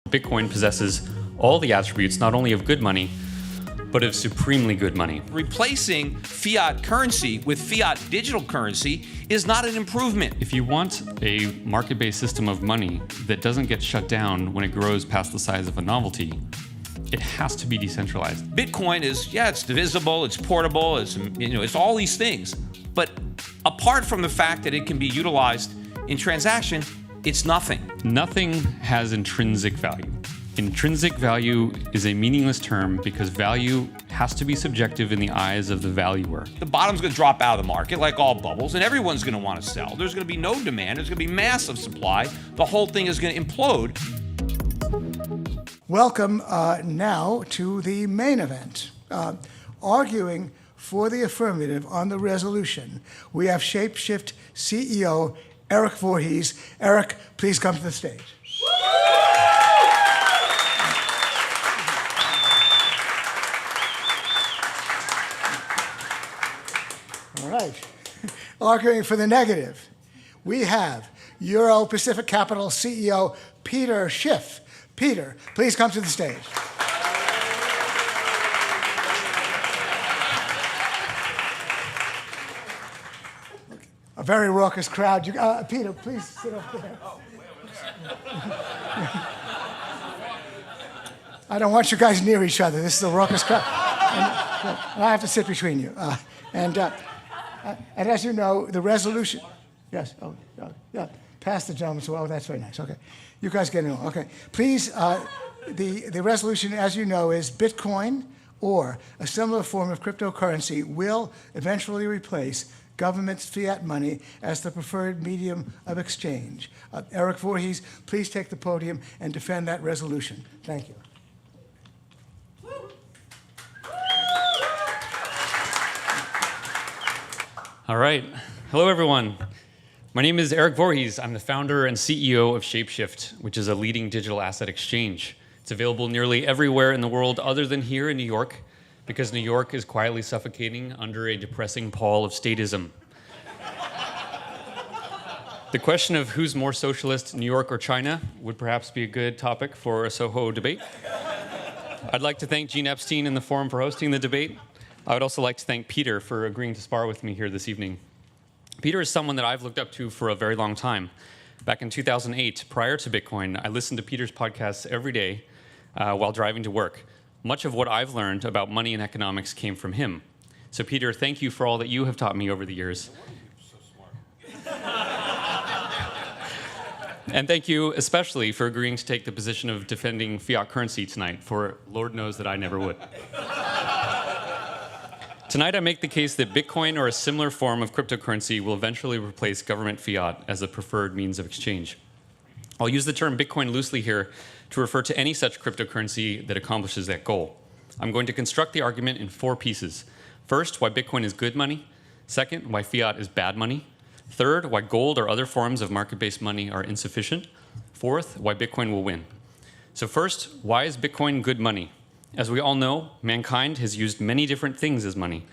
Bitcoin possesses all the attributes not only of good money, but of supremely good money. Replacing fiat currency with fiat digital currency is not an improvement. If you want a market-based system of money that doesn't get shut down when it grows past the size of a novelty, it has to be decentralized. Bitcoin is, it's divisible, it's portable, it's all these things. But apart from the fact that it can be utilized in transaction, it's nothing. Nothing has intrinsic value. Intrinsic value is a meaningless term because value has to be subjective in the eyes of the valuer. The bottom's going to drop out of the market like all bubbles, and everyone's going to want to sell. There's going to be no demand. There's going to be massive supply. The whole thing is going to implode. Welcome now to the main event. Arguing for the affirmative on the resolution, we have Shift CEO Erik Voorhees. Erik, please come to the stage. All right. Arguing for the negative, we have Euro Pacific Capital CEO Peter Schiff. Peter, please come to the stage. A very raucous crowd. Peter, please sit up there. I don't want you guys near each other. This is a raucous crowd. And I have to sit between you. And as you know, the resolution... Yes, yeah. Pass the gentleman. Oh, that's very nice. Okay. You guys get it on. Okay. Please, the resolution, as you know, is Bitcoin or a similar form of cryptocurrency will eventually replace government's fiat money as the preferred medium of exchange. Erik Voorhees, please take the podium and defend that resolution. Thank you. All right. Hello, everyone. My name is Erik Voorhees. I'm the founder and CEO of Schiff, which is a leading digital asset exchange. It's available nearly everywhere in the world other than here in New York, because New York is quietly suffocating under a depressing pall of statism. The question of who's more socialist, New York or China, would perhaps be a good topic for a Soho debate. I'd like to thank Gene Epstein and the Forum for hosting the debate. I would also like to thank Peter for agreeing to spar with me here this evening. Peter is someone that I've looked up to for a very long time. Back in 2008, prior to Bitcoin, I listened to Peter's podcasts every day while driving to work. Much of what I've learned about money and economics came from him. So Peter, thank you for all that you have taught me over the years. And thank you especially for agreeing to take the position of defending fiat currency tonight, for Lord knows that I never would. Tonight, I make the case that Bitcoin or a similar form of cryptocurrency will eventually replace government fiat as the preferred means of exchange. I'll use the term Bitcoin loosely here to refer to any such cryptocurrency that accomplishes that goal. I'm going to construct the argument in 4 pieces. First, why Bitcoin is good money. Second, why fiat is bad money. Third, why gold or other forms of market-based money are insufficient. Fourth, why Bitcoin will win. So first, why is Bitcoin good money? As we all know, mankind has used many different things as money.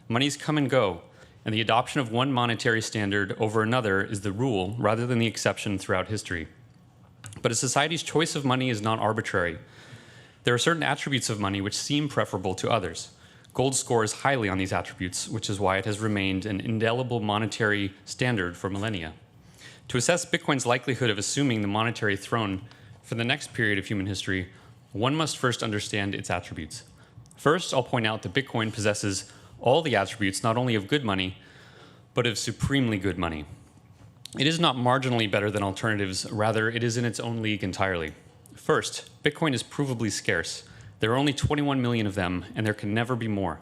Monies come and go, and the adoption of one monetary standard over another is the rule rather than the exception throughout history. But a society's choice of money is not arbitrary. There are certain attributes of money which seem preferable to others. Gold scores highly on these attributes, which is why it has remained an indelible monetary standard for millennia. To assess Bitcoin's likelihood of assuming the monetary throne for the next period of human history, one must first understand its attributes. First, I'll point out that Bitcoin possesses all the attributes not only of good money, but of supremely good money. It is not marginally better than alternatives, rather it is in its own league entirely. First, Bitcoin is provably scarce. There are only 21 million of them, and there can never be more.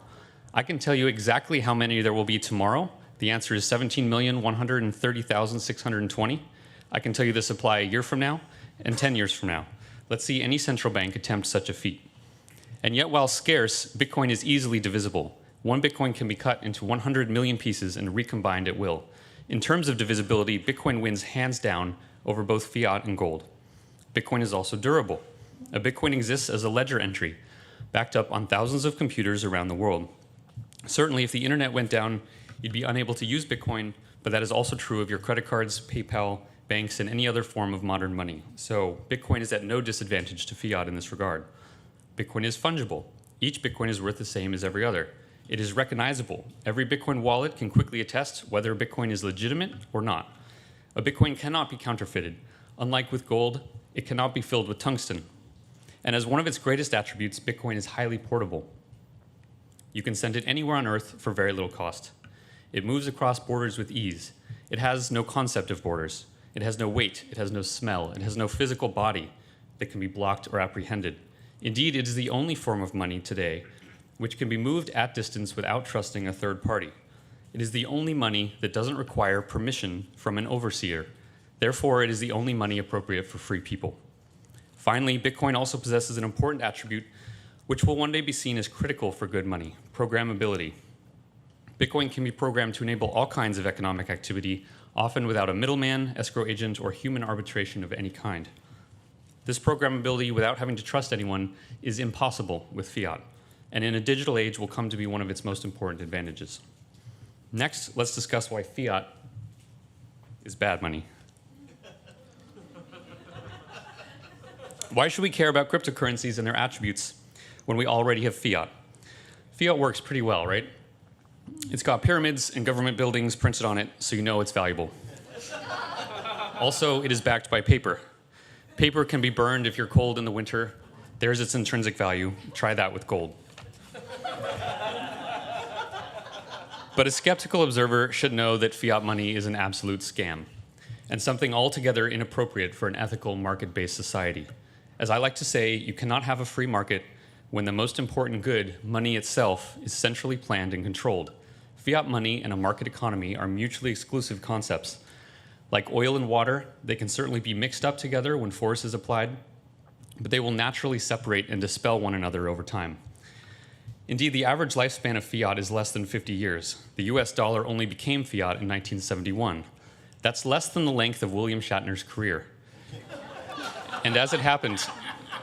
I can tell you exactly how many there will be tomorrow. The answer is 17,130,620. I can tell you the supply a year from now and 10 years from now. Let's see any central bank attempt such a feat. And yet, while scarce, Bitcoin is easily divisible. One Bitcoin can be cut into 100 million pieces and recombined at will. In terms of divisibility, Bitcoin wins hands down over both fiat and gold. Bitcoin is also durable. A Bitcoin exists as a ledger entry, backed up on thousands of computers around the world. Certainly, if the internet went down, you'd be unable to use Bitcoin, but that is also true of your credit cards, PayPal, banks, and any other form of modern money. So Bitcoin is at no disadvantage to fiat in this regard. Bitcoin is fungible. Each Bitcoin is worth the same as every other. It is recognizable. Every Bitcoin wallet can quickly attest whether Bitcoin is legitimate or not. A Bitcoin cannot be counterfeited. Unlike with gold, it cannot be filled with tungsten. And as one of its greatest attributes, Bitcoin is highly portable. You can send it anywhere on Earth for very little cost. It moves across borders with ease. It has no concept of borders. It has no weight. It has no smell. It has no physical body that can be blocked or apprehended. Indeed, it is the only form of money today which can be moved at distance without trusting a third party. It is the only money that doesn't require permission from an overseer. Therefore, it is the only money appropriate for free people. Finally, Bitcoin also possesses an important attribute which will one day be seen as critical for good money: programmability. Bitcoin can be programmed to enable all kinds of economic activity, often without a middleman, escrow agent, or human arbitration of any kind. This programmability without having to trust anyone is impossible with fiat, and in a digital age will come to be one of its most important advantages. Next, let's discuss why fiat is bad money. Why should we care about cryptocurrencies and their attributes when we already have fiat? Fiat works pretty well, right? It's got pyramids and government buildings printed on it, so you know it's valuable. Also, it is backed by paper. Paper can be burned if you're cold in the winter. There's its intrinsic value. Try that with gold. But a skeptical observer should know that fiat money is an absolute scam and something altogether inappropriate for an ethical market-based society. As I like to say, you cannot have a free market when the most important good, money itself, is centrally planned and controlled. Fiat money and a market economy are mutually exclusive concepts. Like oil and water, they can certainly be mixed up together when force is applied, but they will naturally separate and dispel one another over time. Indeed, the average lifespan of fiat is less than 50 years. The US dollar only became fiat in 1971. That's less than the length of William Shatner's career. And as it happened,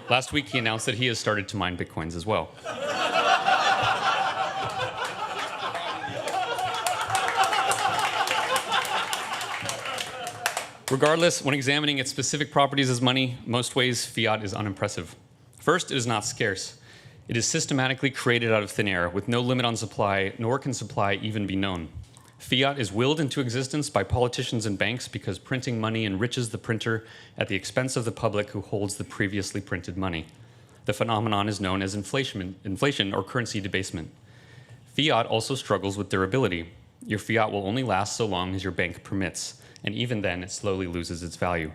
last week he announced that he has started to mine Bitcoins as well. Regardless, when examining its specific properties as money, most ways fiat is unimpressive. First, it is not scarce. It is systematically created out of thin air with no limit on supply, nor can supply even be known. Fiat is willed into existence by politicians and banks because printing money enriches the printer at the expense of the public who holds the previously printed money. The phenomenon is known as inflation or currency debasement. Fiat also struggles with durability. Your fiat will only last so long as your bank permits, and even then it slowly loses its value.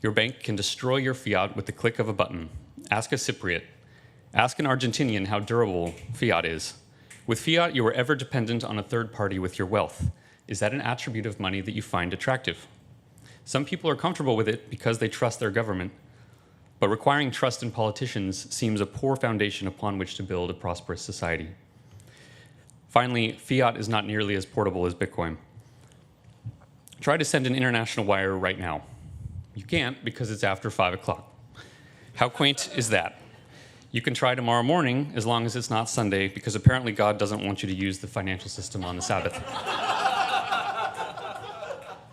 Your bank can destroy your fiat with the click of a button. Ask a Cypriot. Ask an Argentinian how durable fiat is. With fiat, you are ever dependent on a third party with your wealth. Is that an attribute of money that you find attractive? Some people are comfortable with it because they trust their government, but requiring trust in politicians seems a poor foundation upon which to build a prosperous society. Finally, fiat is not nearly as portable as Bitcoin. Try to send an international wire right now. You can't because it's after 5 o'clock. How quaint is that? You can try tomorrow morning as long as it's not Sunday, because apparently God doesn't want you to use the financial system on the Sabbath.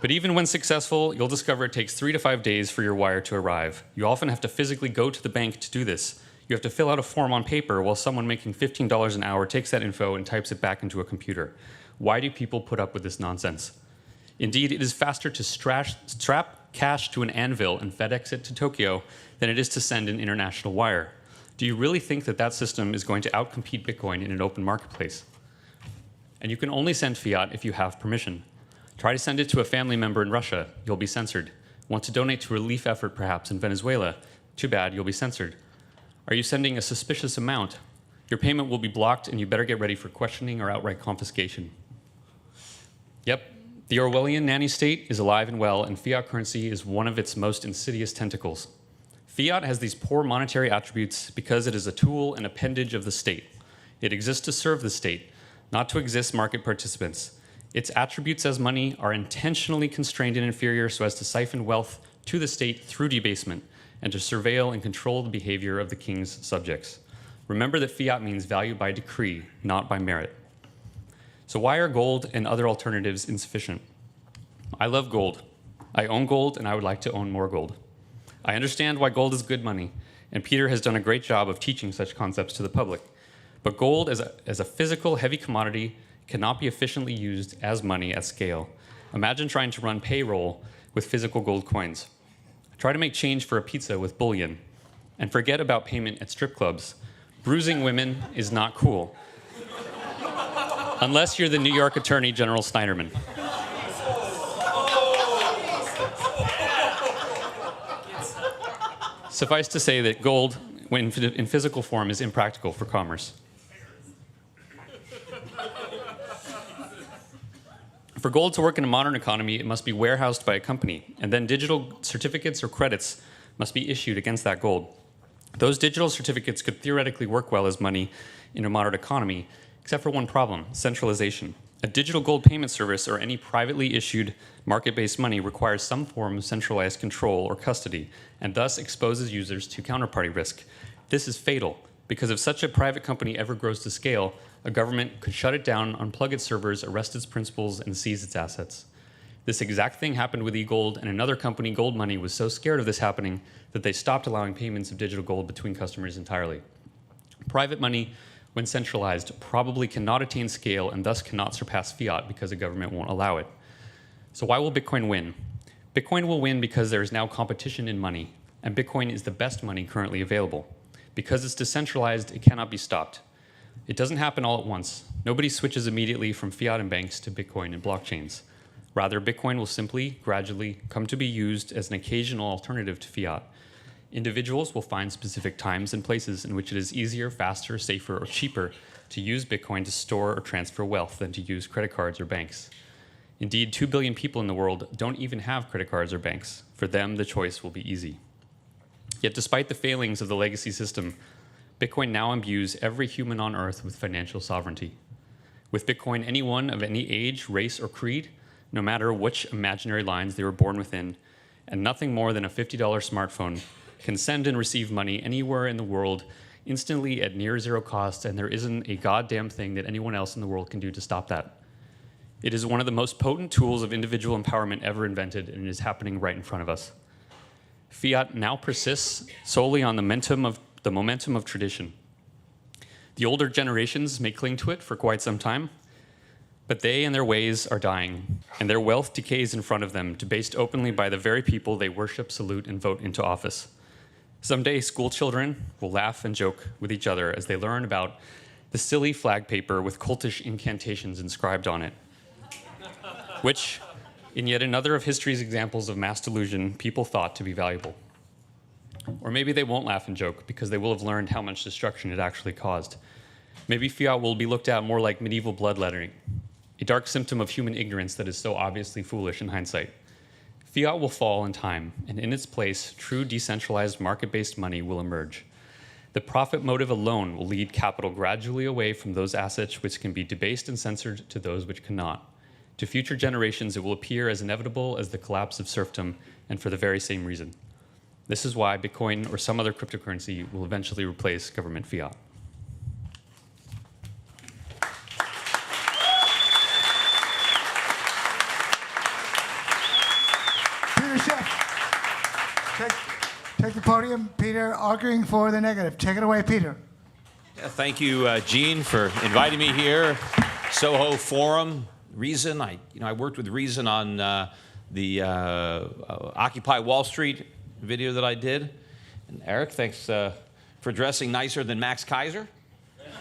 But even when successful, you'll discover it takes 3 to 5 days for your wire to arrive. You often have to physically go to the bank to do this. You have to fill out a form on paper while someone making $15 an hour takes that info and types it back into a computer. Why do people put up with this nonsense? Indeed, it is faster to strap cash to an anvil and FedEx it to Tokyo than it is to send an international wire. Do you really think that that system is going to outcompete Bitcoin in an open marketplace? And you can only send fiat if you have permission. Try to send it to a family member in Russia. You'll be censored. Want to donate to a relief effort perhaps in Venezuela? Too bad, you'll be censored. Are you sending a suspicious amount? Your payment will be blocked and you better get ready for questioning or outright confiscation. Yep, the Orwellian nanny state is alive and well, and fiat currency is one of its most insidious tentacles. Fiat has these poor monetary attributes because it is a tool and appendage of the state. It exists to serve the state, not to exist market participants. Its attributes as money are intentionally constrained and inferior so as to siphon wealth to the state through debasement and to surveil and control the behavior of the king's subjects. Remember that fiat means value by decree, not by merit. So why are gold and other alternatives insufficient? I love gold. I own gold, and I would like to own more gold. I understand why gold is good money, and Peter has done a great job of teaching such concepts to the public. But gold as a physical, heavy commodity cannot be efficiently used as money at scale. Imagine trying to run payroll with physical gold coins. Try to make change for a pizza with bullion. And forget about payment at strip clubs. Bruising women is not cool. Unless you're the New York Attorney General Snyderman. Suffice to say that gold, when in physical form, is impractical for commerce. For gold to work in a modern economy, it must be warehoused by a company, and then digital certificates or credits must be issued against that gold. Those digital certificates could theoretically work well as money in a modern economy, except for one problem: centralization. A digital gold payment service or any privately issued market-based money requires some form of centralized control or custody, and thus exposes users to counterparty risk. This is fatal, because if such a private company ever grows to scale, a government could shut it down, unplug its servers, arrest its principals, and seize its assets. This exact thing happened with eGold, and another company, Gold Money, was so scared of this happening that they stopped allowing payments of digital gold between customers entirely. Private money, when centralized, probably cannot attain scale and thus cannot surpass fiat because the government won't allow it. So why will Bitcoin win? Bitcoin will win because there is now competition in money, and Bitcoin is the best money currently available. Because it's decentralized, it cannot be stopped. It doesn't happen all at once. Nobody switches immediately from fiat and banks to Bitcoin and blockchains. Rather, Bitcoin will simply, gradually, come to be used as an occasional alternative to fiat. Individuals will find specific times and places in which it is easier, faster, safer, or cheaper to use Bitcoin to store or transfer wealth than to use credit cards or banks. Indeed, 2 billion people in the world don't even have credit cards or banks. For them, the choice will be easy. Yet despite the failings of the legacy system, Bitcoin now imbues every human on Earth with financial sovereignty. With Bitcoin, anyone of any age, race, or creed, no matter which imaginary lines they were born within, and nothing more than a $50 smartphone, can send and receive money anywhere in the world instantly at near zero cost, and there isn't a goddamn thing that anyone else in the world can do to stop that. It is one of the most potent tools of individual empowerment ever invented, and it is happening right in front of us. Fiat now persists solely on the momentum of tradition. The older generations may cling to it for quite some time, but they and their ways are dying, and their wealth decays in front of them, debased openly by the very people they worship, salute, and vote into office. Someday, school children will laugh and joke with each other as they learn about the silly flag paper with cultish incantations inscribed on it, which, in yet another of history's examples of mass delusion, people thought to be valuable. Or maybe they won't laugh and joke because they will have learned how much destruction it actually caused. Maybe fiat will be looked at more like medieval bloodletting, a dark symptom of human ignorance that is so obviously foolish in hindsight. Fiat will fall in time, and in its place, true decentralized market-based money will emerge. The profit motive alone will lead capital gradually away from those assets which can be debased and censored to those which cannot. To future generations, it will appear as inevitable as the collapse of serfdom, and for the very same reason. This is why Bitcoin or some other cryptocurrency will eventually replace government fiat. Peter Schiff, take the podium. Peter, arguing for the negative. Take it away, Peter. Yeah, thank you, Gene, for inviting me here. Soho Forum, Reason. I worked with Reason on the Occupy Wall Street video that I did. And Erik, thanks for dressing nicer than Max Kaiser,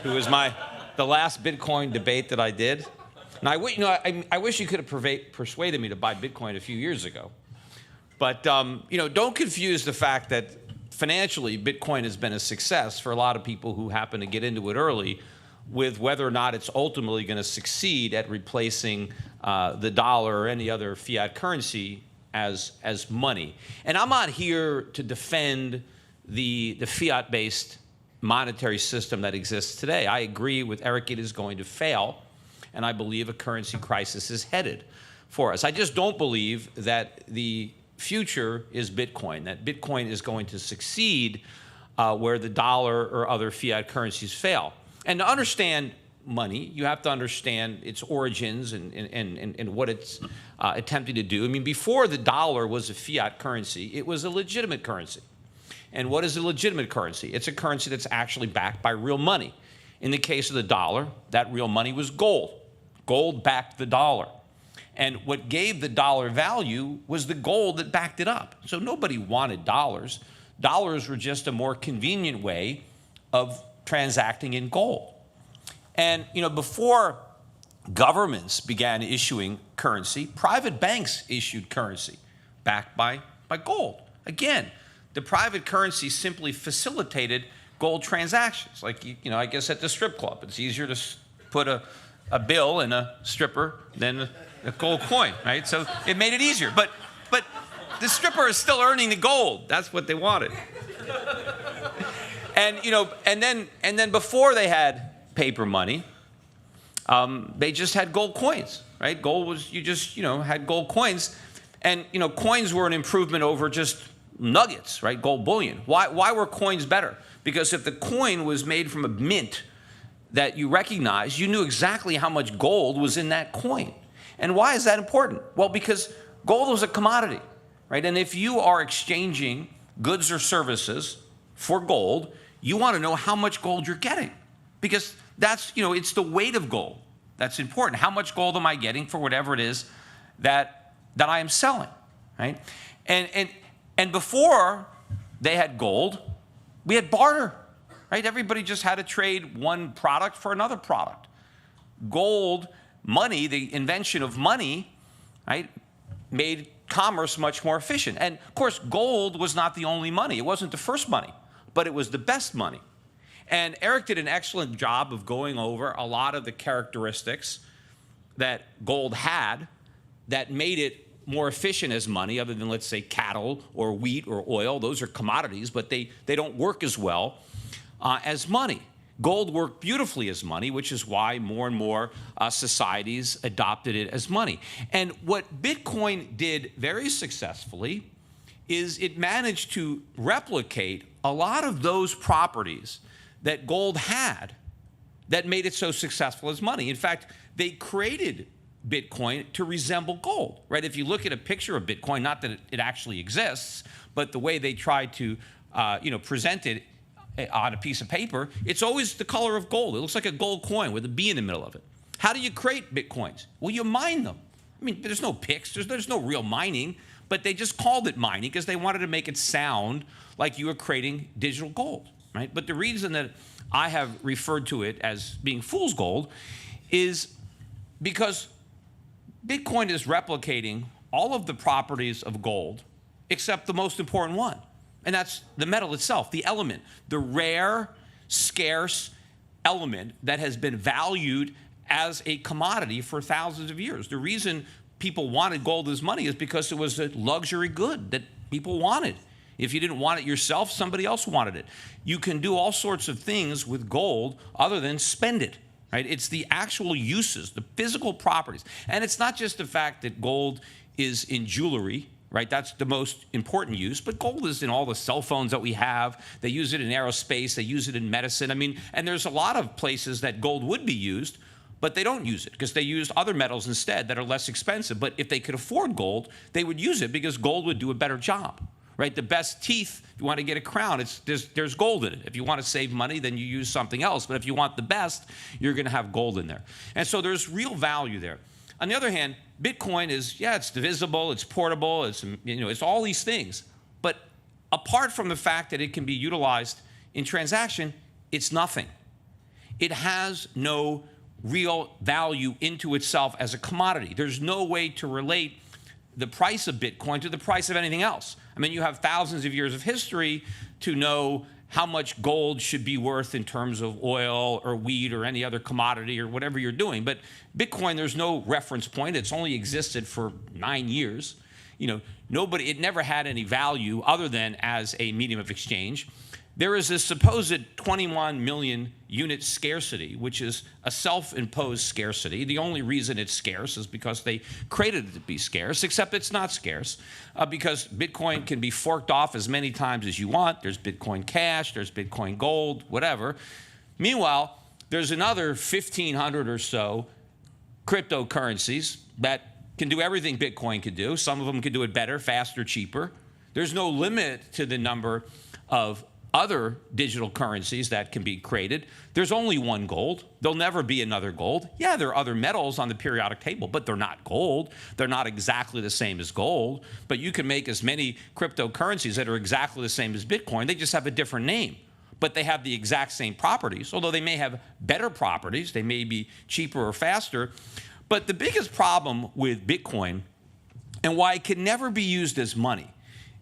who was the last Bitcoin debate that I did. And I wish you could have persuaded me to buy Bitcoin a few years ago. But don't confuse the fact that financially Bitcoin has been a success for a lot of people who happen to get into it early, with whether or not it's ultimately going to succeed at replacing the dollar or any other fiat currency as money. And I'm not here to defend the fiat-based monetary system that exists today. I agree with Erik, it is going to fail, and I believe a currency crisis is headed for us. I just don't believe that the future is Bitcoin, that Bitcoin is going to succeed where the dollar or other fiat currencies fail. And to understand money, you have to understand its origins and what it's attempting to do. I mean, before the dollar was a fiat currency, it was a legitimate currency. And what is a legitimate currency? It's a currency that's actually backed by real money. In the case of the dollar, that real money was gold. Gold backed the dollar. And what gave the dollar value was the gold that backed it up. So nobody wanted dollars. Dollars were just a more convenient way of transacting in gold. And before governments began issuing currency, private banks issued currency backed by gold. Again, the private currency simply facilitated gold transactions. Like, I guess at the strip club, it's easier to put a bill in a stripper than a gold coin, right? So it made it easier. But the stripper is still earning the gold. That's what they wanted. And then before they had paper money, they just had gold coins, right? Gold was, you just, had gold coins. And, coins were an improvement over just nuggets, right? Gold bullion. Why were coins better? Because if the coin was made from a mint that you recognized, you knew exactly how much gold was in that coin. And why is that important? Well, because gold was a commodity, right? And if you are exchanging goods or services for gold, you want to know how much gold you're getting, because that's, it's the weight of gold that's important. How much gold am I getting for whatever it is that I am selling, right? And before they had gold, we had barter, right? Everybody just had to trade one product for another product. Gold, money, the invention of money, right, made commerce much more efficient. And of course, gold was not the only money. It wasn't the first money, but it was the best money. And Erik did an excellent job of going over a lot of the characteristics that gold had that made it more efficient as money, other than, let's say, cattle or wheat or oil. Those are commodities, but they don't work as well as money. Gold worked beautifully as money, which is why more and more societies adopted it as money. And what Bitcoin did very successfully is it managed to replicate a lot of those properties that gold had that made it so successful as money. In fact, they created Bitcoin to resemble gold, right? If you look at a picture of Bitcoin, not that it actually exists, but the way they tried to present it on a piece of paper, it's always the color of gold. It looks like a gold coin with a B in the middle of it. How do you create Bitcoins? Well, you mine them. I mean, there's no picks, there's no real mining, but they just called it mining because they wanted to make it sound like you were creating digital gold, right? But the reason that I have referred to it as being fool's gold is because Bitcoin is replicating all of the properties of gold except the most important one. And that's the metal itself, the element, the rare, scarce element that has been valued as a commodity for thousands of years. The reason people wanted gold as money is because it was a luxury good that people wanted. If you didn't want it yourself, somebody else wanted it. You can do all sorts of things with gold other than spend it, right? It's the actual uses, the physical properties. And it's not just the fact that gold is in jewelry, right? That's the most important use, but gold is in all the cell phones that we have. They use it in aerospace, they use it in medicine. I mean, and there's a lot of places that gold would be used, but they don't use it because they use other metals instead that are less expensive. But if they could afford gold, they would use it because gold would do a better job, right? The best teeth, if you want to get a crown, there's gold in it. If you want to save money, then you use something else. But if you want the best, you're going to have gold in there. And so there's real value there. On the other hand, Bitcoin is, yeah, it's divisible, it's portable, it's all these things. But apart from the fact that it can be utilized in transaction, it's nothing. It has no real value into itself as a commodity. There's no way to relate the price of Bitcoin to the price of anything else. I mean, you have thousands of years of history to know how much gold should be worth in terms of oil or wheat or any other commodity or whatever you're doing. But Bitcoin, there's no reference point. It's only existed for 9 years. It never had any value other than as a medium of exchange. There is a supposed 21 million unit scarcity, which is a self-imposed scarcity. The only reason it's scarce is because they created it to be scarce, except it's not scarce because Bitcoin can be forked off as many times as you want. There's Bitcoin Cash, there's Bitcoin Gold, whatever. Meanwhile, there's another 1,500 or so cryptocurrencies that can do everything Bitcoin can do. Some of them can do it better, faster, cheaper. There's no limit to the number of other digital currencies that can be created. There's only one gold. There'll never be another gold. Yeah, there are other metals on the periodic table, but they're not gold. They're not exactly the same as gold. But you can make as many cryptocurrencies that are exactly the same as Bitcoin. They just have a different name. But they have the exact same properties, although they may have better properties. They may be cheaper or faster. But the biggest problem with Bitcoin and why it can never be used as money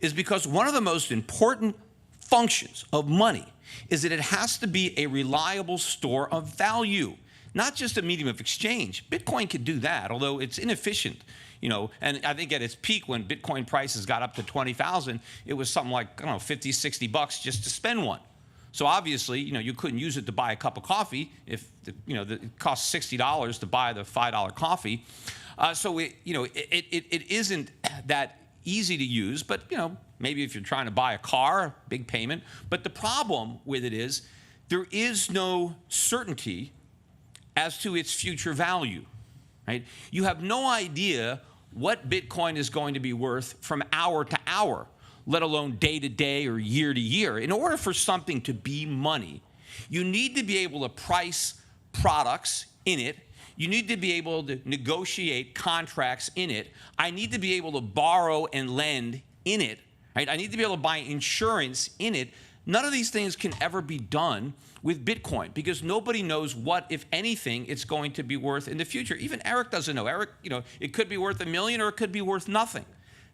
is because one of the most important functions of money is that it has to be a reliable store of value, not just a medium of exchange. Bitcoin can do that, although it's inefficient. And I think at its peak when Bitcoin prices got up to 20,000, it was something like, I don't know, 50, 60 bucks just to spend one. So obviously, you couldn't use it to buy a cup of coffee if, it costs $60 to buy the $5 coffee. So it isn't that easy to use, but, maybe if you're trying to buy a car, big payment. But the problem with it is there is no certainty as to its future value, right? You have no idea what Bitcoin is going to be worth from hour to hour, let alone day to day or year to year. In order for something to be money, you need to be able to price products in it. You need to be able to negotiate contracts in it. I need to be able to borrow and lend in it, right? I need to be able to buy insurance in it. None of these things can ever be done with Bitcoin because nobody knows what, if anything, it's going to be worth in the future. Even Erik doesn't know. Erik, it could be worth $1 million or it could be worth nothing.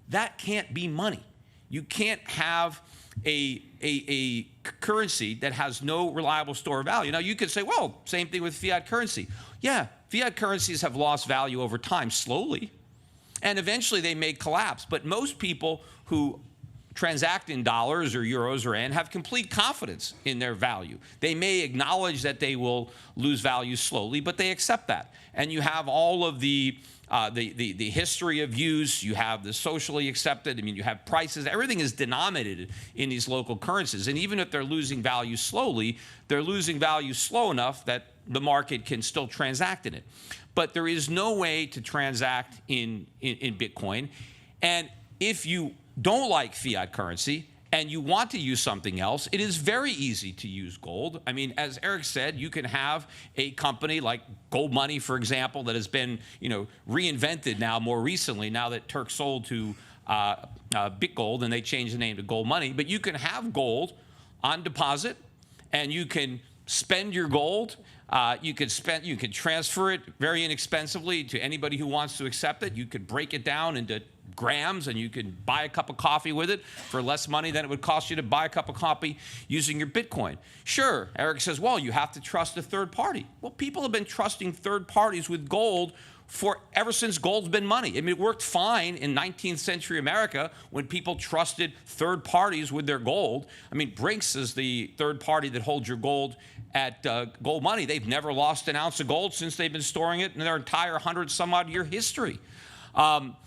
That can't be money. You can't have a currency that has no reliable store of value. Now, you could say, well, same thing with fiat currency. Yeah, fiat currencies have lost value over time, slowly, and eventually they may collapse. But most people who transact in dollars or euros or yen have complete confidence in their value. They may acknowledge that they will lose value slowly, but they accept that. And you have all of the history of use, you have the socially accepted, you have prices, everything is denominated in these local currencies. And even if they're losing value slowly, they're losing value slow enough that the market can still transact in it. But there is no way to transact in Bitcoin. And if you don't like fiat currency and you want to use something else, it is very easy to use gold. As Erik said, you can have a company like Gold Money, for example, that has been, reinvented now more recently, now that Turk sold to BitGold and they changed the name to Gold Money. But you can have gold on deposit and you can spend your gold. You could transfer it very inexpensively to anybody who wants to accept it. You could break it down into grams and you can buy a cup of coffee with it for less money than it would cost you to buy a cup of coffee using your Bitcoin. Sure, Erik says, well, you have to trust a third party. Well, people have been trusting third parties with gold ever since gold's been money. It worked fine in 19th century America when people trusted third parties with their gold. Brinks is the third party that holds your gold at Gold Money. They've never lost an ounce of gold since they've been storing it in their entire 100-some-odd-year history.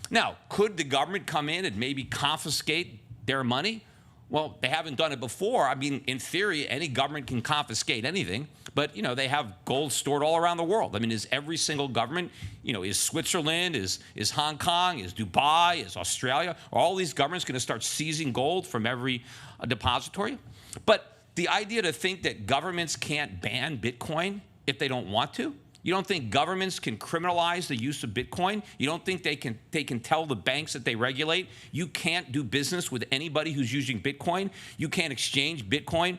Now, could the government come in and maybe confiscate their money? Well, they haven't done it before. In theory, any government can confiscate anything, but, they have gold stored all around the world. Is every single government, is Switzerland, is Hong Kong, is Dubai, is Australia, are all these governments going to start seizing gold from every depository? But the idea to think that governments can't ban Bitcoin if they don't want to, you don't think governments can criminalize the use of Bitcoin? You don't think they can tell the banks that they regulate, you can't do business with anybody who's using Bitcoin? You can't exchange Bitcoin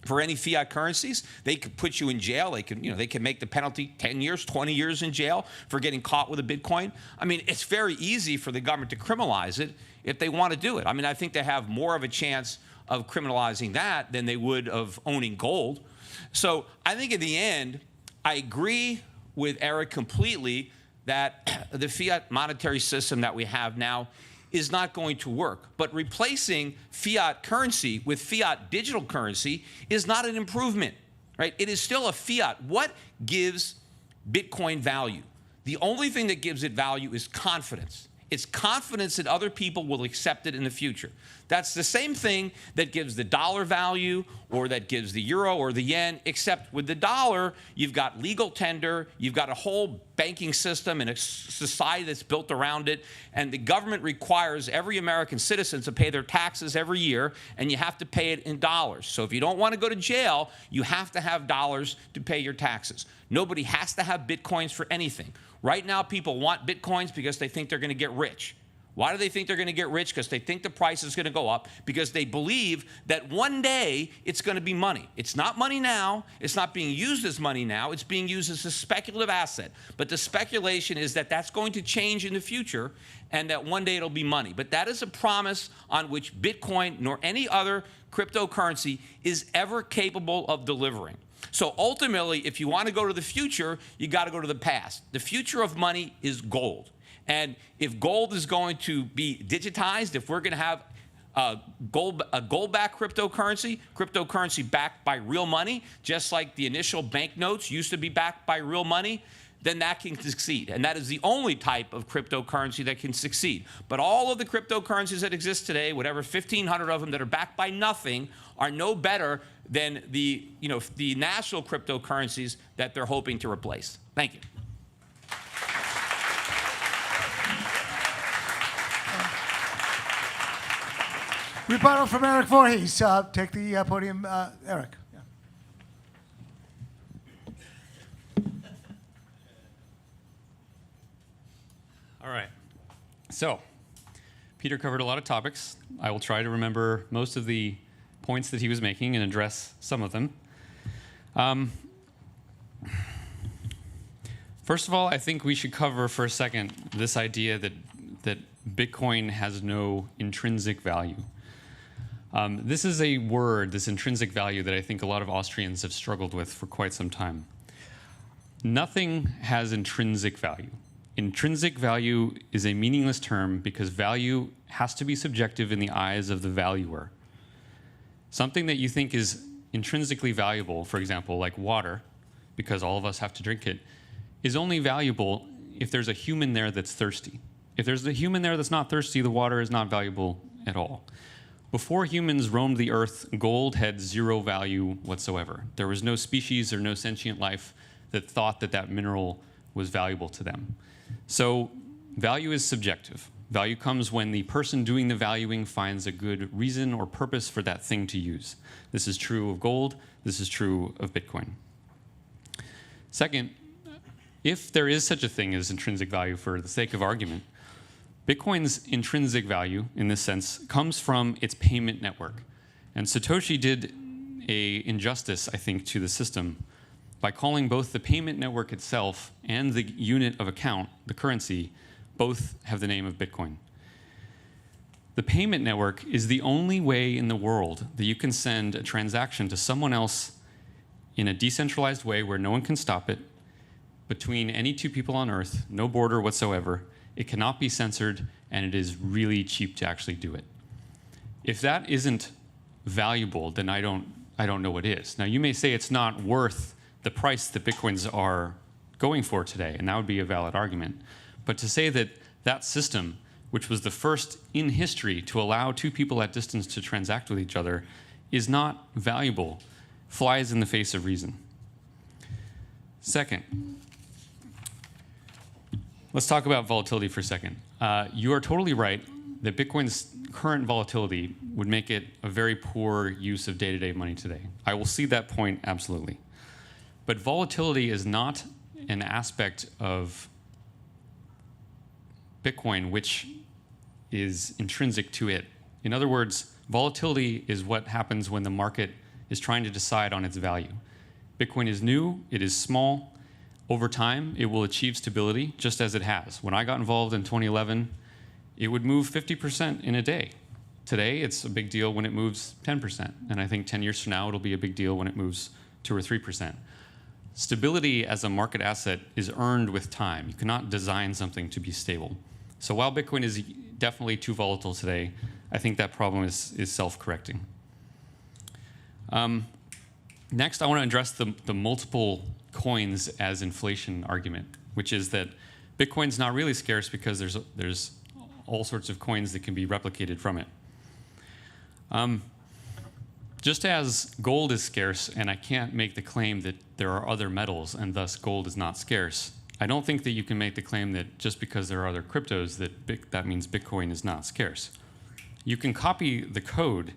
for any fiat currencies? They could put you in jail. They can make the penalty 10 years, 20 years in jail for getting caught with a Bitcoin. It's very easy for the government to criminalize it if they want to do it. I think they have more of a chance of criminalizing that than they would of owning gold. So I think in the end, I agree with Erik completely that the fiat monetary system that we have now is not going to work. But replacing fiat currency with fiat digital currency is not an improvement, right? It is still a fiat. What gives Bitcoin value? The only thing that gives it value is confidence. It's confidence that other people will accept it in the future. That's the same thing that gives the dollar value or that gives the euro or the yen, except with the dollar, you've got legal tender, you've got a whole banking system and a society that's built around it, and the government requires every American citizen to pay their taxes every year, and you have to pay it in dollars. So if you don't want to go to jail, you have to have dollars to pay your taxes. Nobody has to have Bitcoins for anything. Right now, people want Bitcoins because they think they're going to get rich. Why do they think they're going to get rich? Because they think the price is going to go up, because they believe that one day it's going to be money. It's not money now. It's not being used as money now. It's being used as a speculative asset. But the speculation is that that's going to change in the future and that one day it'll be money. But that is a promise on which Bitcoin nor any other cryptocurrency is ever capable of delivering. So ultimately, if you want to go to the future, you got to go to the past. The future of money is gold. And if gold is going to be digitized, if we're going to have a gold-backed cryptocurrency backed by real money, just like the initial banknotes used to be backed by real money, then that can succeed. And that is the only type of cryptocurrency that can succeed. But all of the cryptocurrencies that exist today, whatever 1,500 of them that are backed by nothing, are no better than the national cryptocurrencies that they're hoping to replace. Thank you. Rebuttal from Erik Voorhees. Take the podium, Erik. Yeah. All right. So, Peter covered a lot of topics. I will try to remember most of the points that he was making and address some of them. First of all, I think we should cover for a second this idea that Bitcoin has no intrinsic value. This is a word, this intrinsic value, that I think a lot of Austrians have struggled with for quite some time. Nothing has intrinsic value. Intrinsic value is a meaningless term because value has to be subjective in the eyes of the valuer. Something that you think is intrinsically valuable, for example, like water, because all of us have to drink it, is only valuable if there's a human there that's thirsty. If there's a human there that's not thirsty, the water is not valuable at all. Before humans roamed the earth, gold had zero value whatsoever. There was no species or no sentient life that thought that that mineral was valuable to them. So value is subjective. Value comes when the person doing the valuing finds a good reason or purpose for that thing to use. This is true of gold. This is true of Bitcoin. Second, if there is such a thing as intrinsic value for the sake of argument, Bitcoin's intrinsic value, in this sense, comes from its payment network. And Satoshi did an injustice, I think, to the system by calling both the payment network itself and the unit of account, the currency, both have the name of Bitcoin. The payment network is the only way in the world that you can send a transaction to someone else in a decentralized way where no one can stop it, between any two people on Earth, no border whatsoever. It cannot be censored, and it is really cheap to actually do it. If that isn't valuable, then I don't know what is. Now, you may say it's not worth the price that Bitcoins are going for today, and that would be a valid argument. But to say that that system, which was the first in history to allow two people at distance to transact with each other, is not valuable, flies in the face of reason. Second, let's talk about volatility for a second. You are totally right that Bitcoin's current volatility would make it a very poor use of day-to-day money today. I will see that point absolutely. But volatility is not an aspect of Bitcoin which is intrinsic to it. In other words, volatility is what happens when the market is trying to decide on its value. Bitcoin is new, it is small. Over time, it will achieve stability, just as it has. When I got involved in 2011, it would move 50% in a day. Today, it's a big deal when it moves 10%. And I think 10 years from now, it'll be a big deal when it moves 2 or 3%. Stability as a market asset is earned with time. You cannot design something to be stable. So while Bitcoin is definitely too volatile today, I think that problem is self-correcting. Next, I want to address the multiple coins as inflation argument, which is that Bitcoin's not really scarce because there's all sorts of coins that can be replicated from it. Just as gold is scarce, and I can't make the claim that there are other metals and thus gold is not scarce, I don't think that you can make the claim that just because there are other cryptos that means Bitcoin is not scarce. You can copy the code,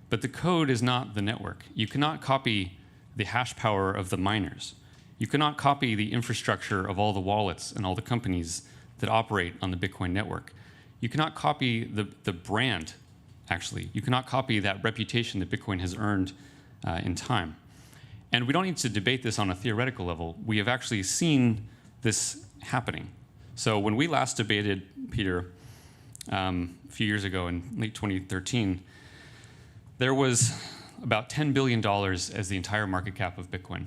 but the code is not the network. You cannot copy the hash power of the miners. You cannot copy the infrastructure of all the wallets and all the companies that operate on the Bitcoin network. You cannot copy the brand, actually. You cannot copy that reputation that Bitcoin has earned in time. And we don't need to debate this on a theoretical level. We have actually seen this happening. So when we last debated, Peter, a few years ago in late 2013, there was about $10 billion as the entire market cap of Bitcoin.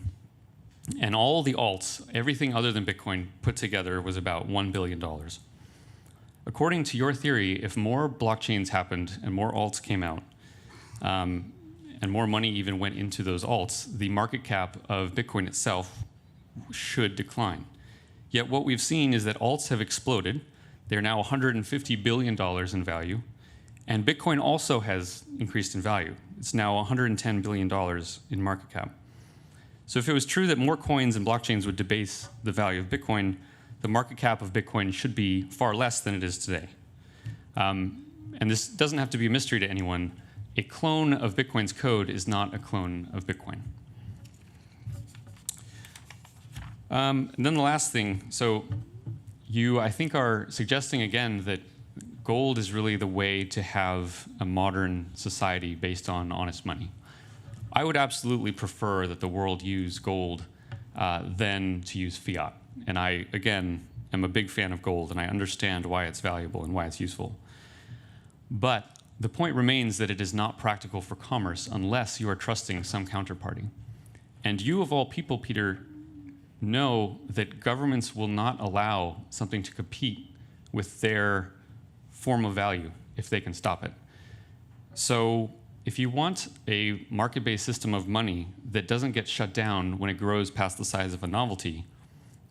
And all the alts, everything other than Bitcoin put together, was about $1 billion. According to your theory, if more blockchains happened and more alts came out, and more money even went into those alts, the market cap of Bitcoin itself should decline. Yet what we've seen is that alts have exploded. They're now $150 billion in value. And Bitcoin also has increased in value. It's now $110 billion in market cap. So if it was true that more coins and blockchains would debase the value of Bitcoin, the market cap of Bitcoin should be far less than it is today. And this doesn't have to be a mystery to anyone. A clone of Bitcoin's code is not a clone of Bitcoin. And then the last thing, so you, I think, are suggesting again that gold is really the way to have a modern society based on honest money. I would absolutely prefer that the world use gold than to use fiat. And I, again, am a big fan of gold, and I understand why it's valuable and why it's useful. But the point remains that it is not practical for commerce unless you are trusting some counterparty. And you, of all people, Peter, know that governments will not allow something to compete with their form of value if they can stop it. So if you want a market-based system of money that doesn't get shut down when it grows past the size of a novelty,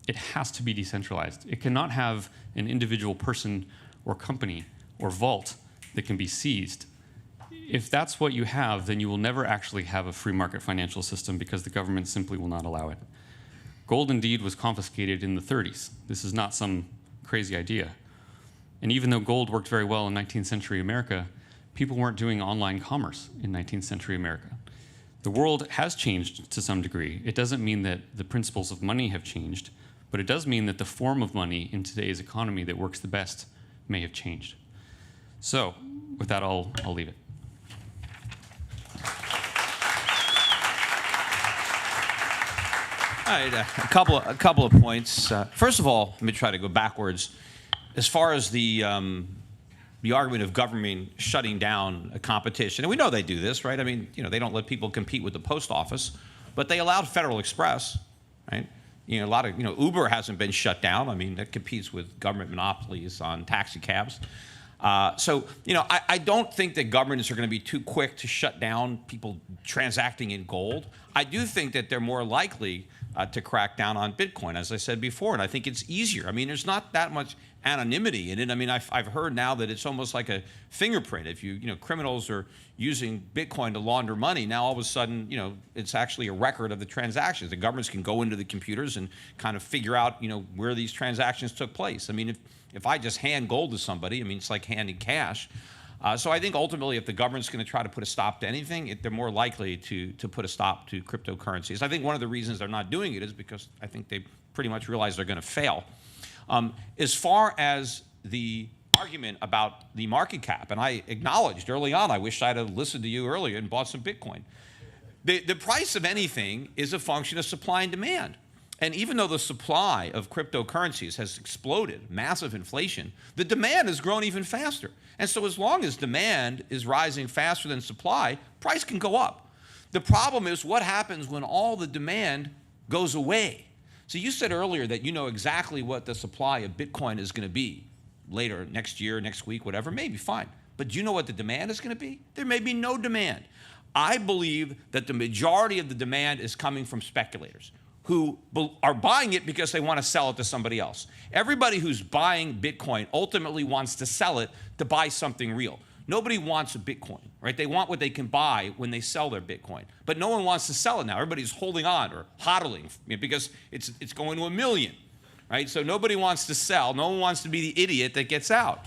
it has to be decentralized. It cannot have an individual person or company or vault that can be seized. If that's what you have, then you will never actually have a free market financial system because the government simply will not allow it. Gold indeed was confiscated in the 30s. This is not some crazy idea. And even though gold worked very well in 19th century America, people weren't doing online commerce in 19th century America. The world has changed to some degree. It doesn't mean that the principles of money have changed, but it does mean that the form of money in today's economy that works the best may have changed. So with that, I'll leave it. All right, a couple of points. First of all, let me try to go backwards. As far as the argument of government shutting down a competition, and we know they do this, right? I mean, they don't let people compete with the post office, but they allowed Federal Express, right? A lot of, Uber hasn't been shut down. I mean, that competes with government monopolies on taxi cabs. So, I don't think that governments are going to be too quick to shut down people transacting in gold. I do think that they're more likely to crack down on Bitcoin, as I said before, and I think it's easier. I mean, there's not that much anonymity in it. I mean, I've heard now that it's almost like a fingerprint. If criminals are using Bitcoin to launder money, now all of a sudden, it's actually a record of the transactions. The governments can go into the computers and kind of figure out, where these transactions took place. I mean, if I just hand gold to somebody, I mean, it's like handing cash. So I think ultimately, if the government's going to try to put a stop to anything, they're more likely to put a stop to cryptocurrencies. I think one of the reasons they're not doing it is because I think they pretty much realize they're going to fail. As far as the argument about the market cap, and I acknowledged early on, I wish I'd have listened to you earlier and bought some Bitcoin. The price of anything is a function of supply and demand. And even though the supply of cryptocurrencies has exploded, massive inflation, the demand has grown even faster. And so as long as demand is rising faster than supply, price can go up. The problem is what happens when all the demand goes away. So you said earlier that you know exactly what the supply of Bitcoin is going to be later, next year, next week, whatever, maybe fine. But do you know what the demand is going to be? There may be no demand. I believe that the majority of the demand is coming from speculators who are buying it because they want to sell it to somebody else. Everybody who's buying Bitcoin ultimately wants to sell it to buy something real. Nobody wants a Bitcoin, right? They want what they can buy when they sell their Bitcoin. But no one wants to sell it now. Everybody's holding on or hodling because it's going to 1 million, right? So nobody wants to sell. No one wants to be the idiot that gets out.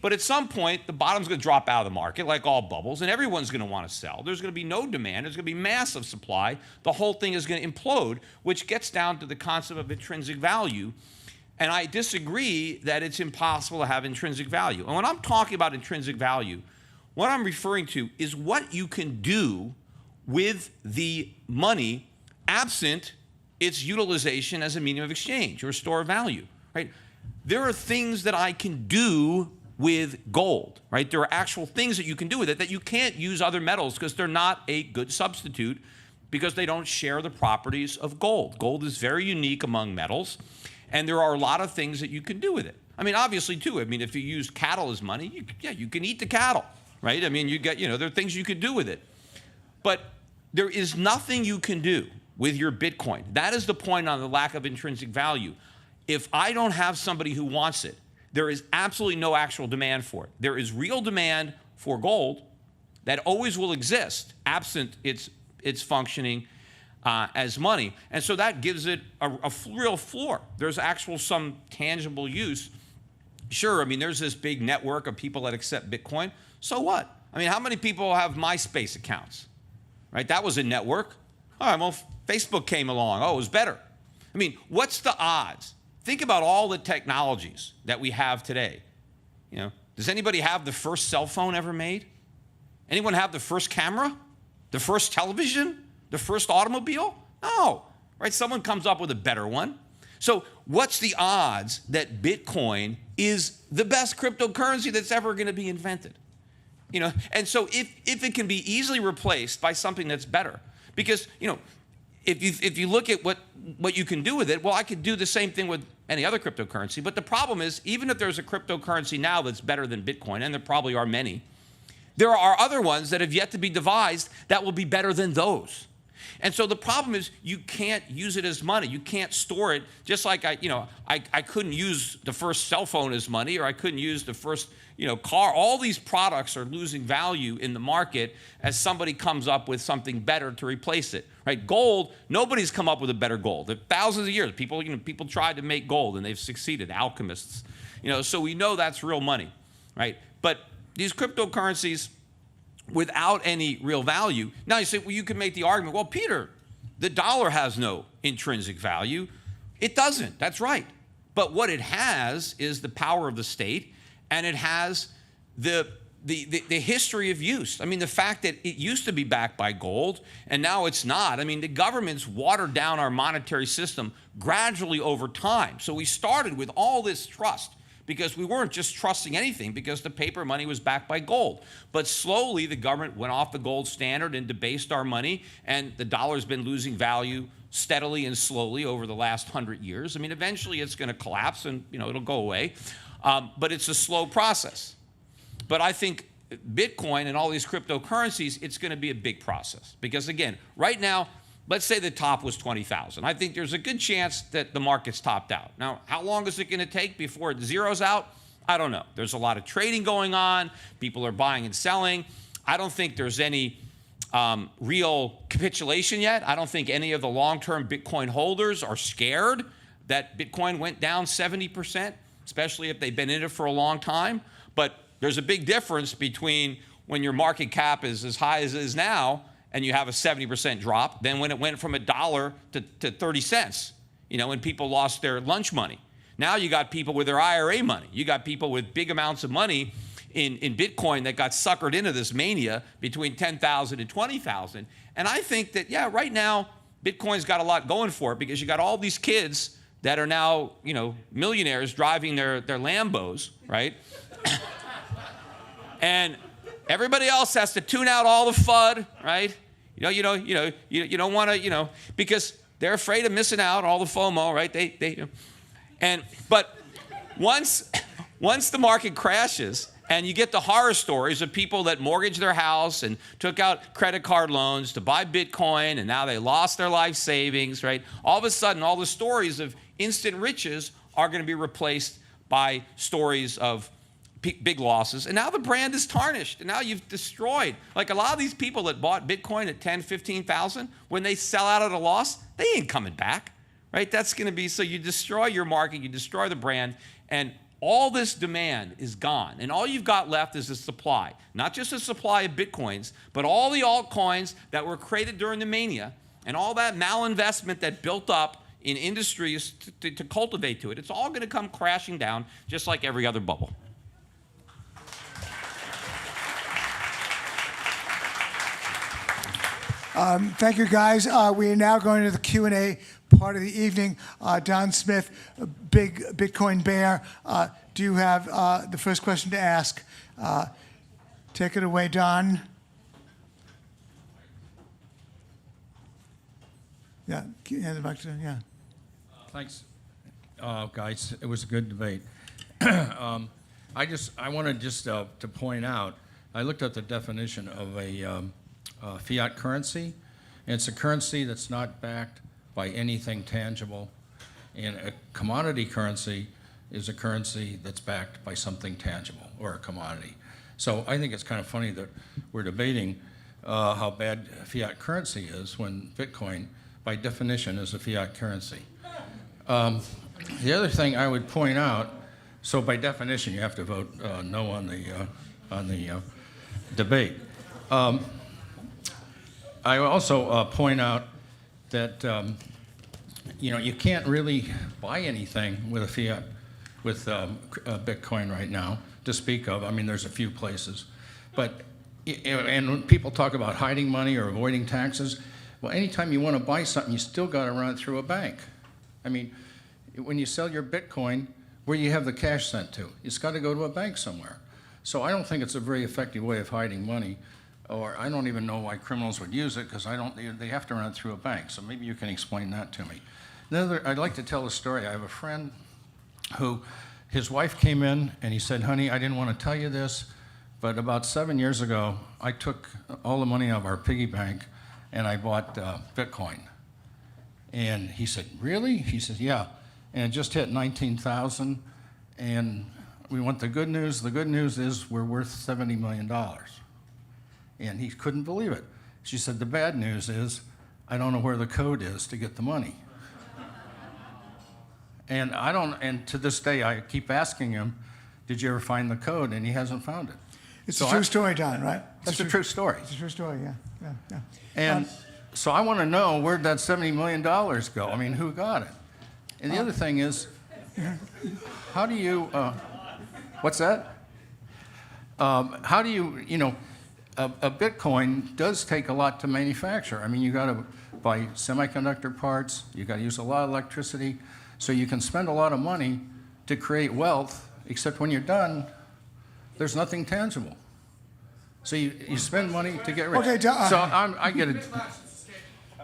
But at some point, the bottom's going to drop out of the market, like all bubbles, and everyone's going to want to sell. There's going to be no demand. There's going to be massive supply. The whole thing is going to implode, which gets down to the concept of intrinsic value. And I disagree that it's impossible to have intrinsic value. And when I'm talking about intrinsic value, what I'm referring to is what you can do with the money absent its utilization as a medium of exchange or store of value, right? There are things that I can do with gold, right? There are actual things that you can do with it that you can't use other metals because they're not a good substitute because they don't share the properties of gold. Gold is very unique among metals, and there are a lot of things that you can do with it. I mean, obviously, too, I mean, if you use cattle as money, you can eat the cattle, right? I mean, there are things you could do with it. But there is nothing you can do with your Bitcoin. That is the point on the lack of intrinsic value. If I don't have somebody who wants it, there is absolutely no actual demand for it. There is real demand for gold that always will exist absent its functioning as money. And so that gives it a real floor. There's some tangible use. Sure, I mean, there's this big network of people that accept Bitcoin. So what? I mean, how many people have MySpace accounts? Right? That was a network. All right, well, Facebook came along. Oh, it was better. I mean, what's the odds? Think about all the technologies that we have today. Does anybody have the first cell phone ever made? Anyone have the first camera? The first television? The first automobile? No, right? Someone comes up with a better one. So what's the odds that Bitcoin is the best cryptocurrency that's ever going to be invented? And so if it can be easily replaced by something that's better, because, if you look at what you can do with it, well, I could do the same thing with any other cryptocurrency. But the problem is, even if there's a cryptocurrency now that's better than Bitcoin, and there probably are many, there are other ones that have yet to be devised that will be better than those. And so the problem is you can't use it as money. You can't store it. Just like I couldn't use the first cell phone as money, or I couldn't use the first car. All these products are losing value in the market as somebody comes up with something better to replace it. Right? Gold, nobody's come up with a better gold. Thousands of years, people tried to make gold and they've succeeded. Alchemists, so we know that's real money, right? But these cryptocurrencies, without any real value. Now you say, well, you could make the argument, well, Peter, the dollar has no intrinsic value. It doesn't, that's right. But what it has is the power of the state, and it has the history of use. I mean, the fact that it used to be backed by gold, and now it's not. I mean, the government's watered down our monetary system gradually over time. So we started with all this trust, because we weren't just trusting anything because the paper money was backed by gold. But slowly, the government went off the gold standard and debased our money, and the dollar's been losing value steadily and slowly over the last 100 years. I mean, eventually it's going to collapse and it'll go away, but it's a slow process. But I think Bitcoin and all these cryptocurrencies, it's going to be a big process because, again, right now, let's say the top was 20,000. I think there's a good chance that the market's topped out. Now, how long is it going to take before it zeroes out? I don't know. There's a lot of trading going on. People are buying and selling. I don't think there's any real capitulation yet. I don't think any of the long-term Bitcoin holders are scared that Bitcoin went down 70%, especially if they've been in it for a long time. But there's a big difference between when your market cap is as high as it is now and you have a 70% drop, then when it went from $1 to 30 cents, when people lost their lunch money. Now you got people with their IRA money. You got people with big amounts of money in Bitcoin that got suckered into this mania between 10,000 and 20,000. And I think that, right now, Bitcoin's got a lot going for it because you got all these kids that are now, millionaires driving their Lambos, right? And everybody else has to tune out all the FUD, right? You don't want to, because they're afraid of missing out, all the FOMO, right? But once the market crashes, And you get the horror stories of people that mortgaged their house and took out credit card loans to buy Bitcoin, and now they lost their life savings, right? All of a sudden, all the stories of instant riches are going to be replaced by stories of big losses. And now the brand is tarnished. And now you've destroyed. Like a lot of these people that bought Bitcoin at 10, 15,000, when they sell out at a loss, they ain't coming back, right? That's going to be, so you destroy your market, you destroy the brand, and all this demand is gone. And all you've got left is a supply. Not just a supply of Bitcoins, but all the altcoins that were created during the mania and all that malinvestment that built up in industries to cultivate to it. It's all going to come crashing down just like every other bubble. Thank you, guys. We are now going to the Q&A part of the evening. Don Smith, a big Bitcoin bear. Do you have the first question to ask? Take it away, Don. Yeah, hand it back to, yeah. Thanks, guys. It was a good debate. I wanted just to point out, I looked at the definition of a fiat currency, and it's a currency that's not backed by anything tangible, and a commodity currency is a currency that's backed by something tangible or a commodity. So I think it's kind of funny that we're debating how bad fiat currency is when Bitcoin, by definition, is a fiat currency. The other thing I would point out, so by definition you have to vote no on the debate. I also point out that you can't really buy anything with a fiat, with Bitcoin right now to speak of. I mean, there's a few places, but and when people talk about hiding money or avoiding taxes, well, anytime you want to buy something, you still got to run it through a bank. I mean, when you sell your Bitcoin, where you have the cash sent to, it's got to go to a bank somewhere. So I don't think it's a very effective way of hiding money. Or I don't even know why criminals would use it, because they have to run it through a bank. So maybe you can explain that to me. I'd like to tell a story. I have a friend who, his wife came in and he said, honey, I didn't want to tell you this, but about 7 years ago, I took all the money out of our piggy bank and I bought Bitcoin. And he said, really? He said, yeah. And it just hit 19,000. And we want the good news. The good news is we're worth $70 million. And he couldn't believe it. She said, the bad news is I don't know where the code is to get the money. And to this day, I keep asking him, did you ever find the code? And he hasn't found it. It's a true story, Don, right? That's a true story. It's a true story, yeah. And so I want to know, where'd that $70 million go? I mean, who got it? And the other thing is, how do you, what's that? How do you, a Bitcoin does take a lot to manufacture. I mean, you got to buy semiconductor parts, you got to use a lot of electricity, so you can spend a lot of money to create wealth, except when you're done, there's nothing tangible. So you spend money to get rich. Okay, Don, so I get it.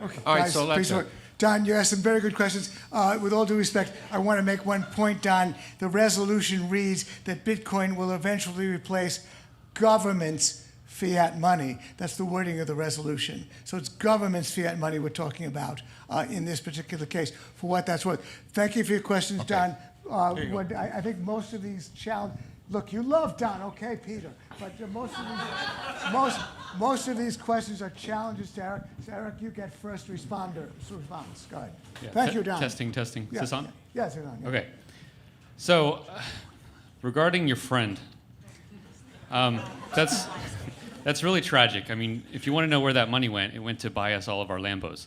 Okay, All right, guys, so that's it. Don, you asked some very good questions. With all due respect, I want to make one point, Don. The resolution reads that Bitcoin will eventually replace government's fiat money. That's the wording of the resolution. So it's government's fiat money we're talking about in this particular case, for what that's worth. Thank you for your questions, Okay. Don. I think most of these look, you love Don, okay, Peter, but most of these questions are challenges to Erik. So Erik, you get first response. Go ahead. Yeah. Thank you, Don. Testing. Yeah, Is this on? Yeah, it's on. Yeah. Okay. So, regarding your friend, that's really tragic. I mean, if you want to know where that money went, it went to buy us all of our Lambos.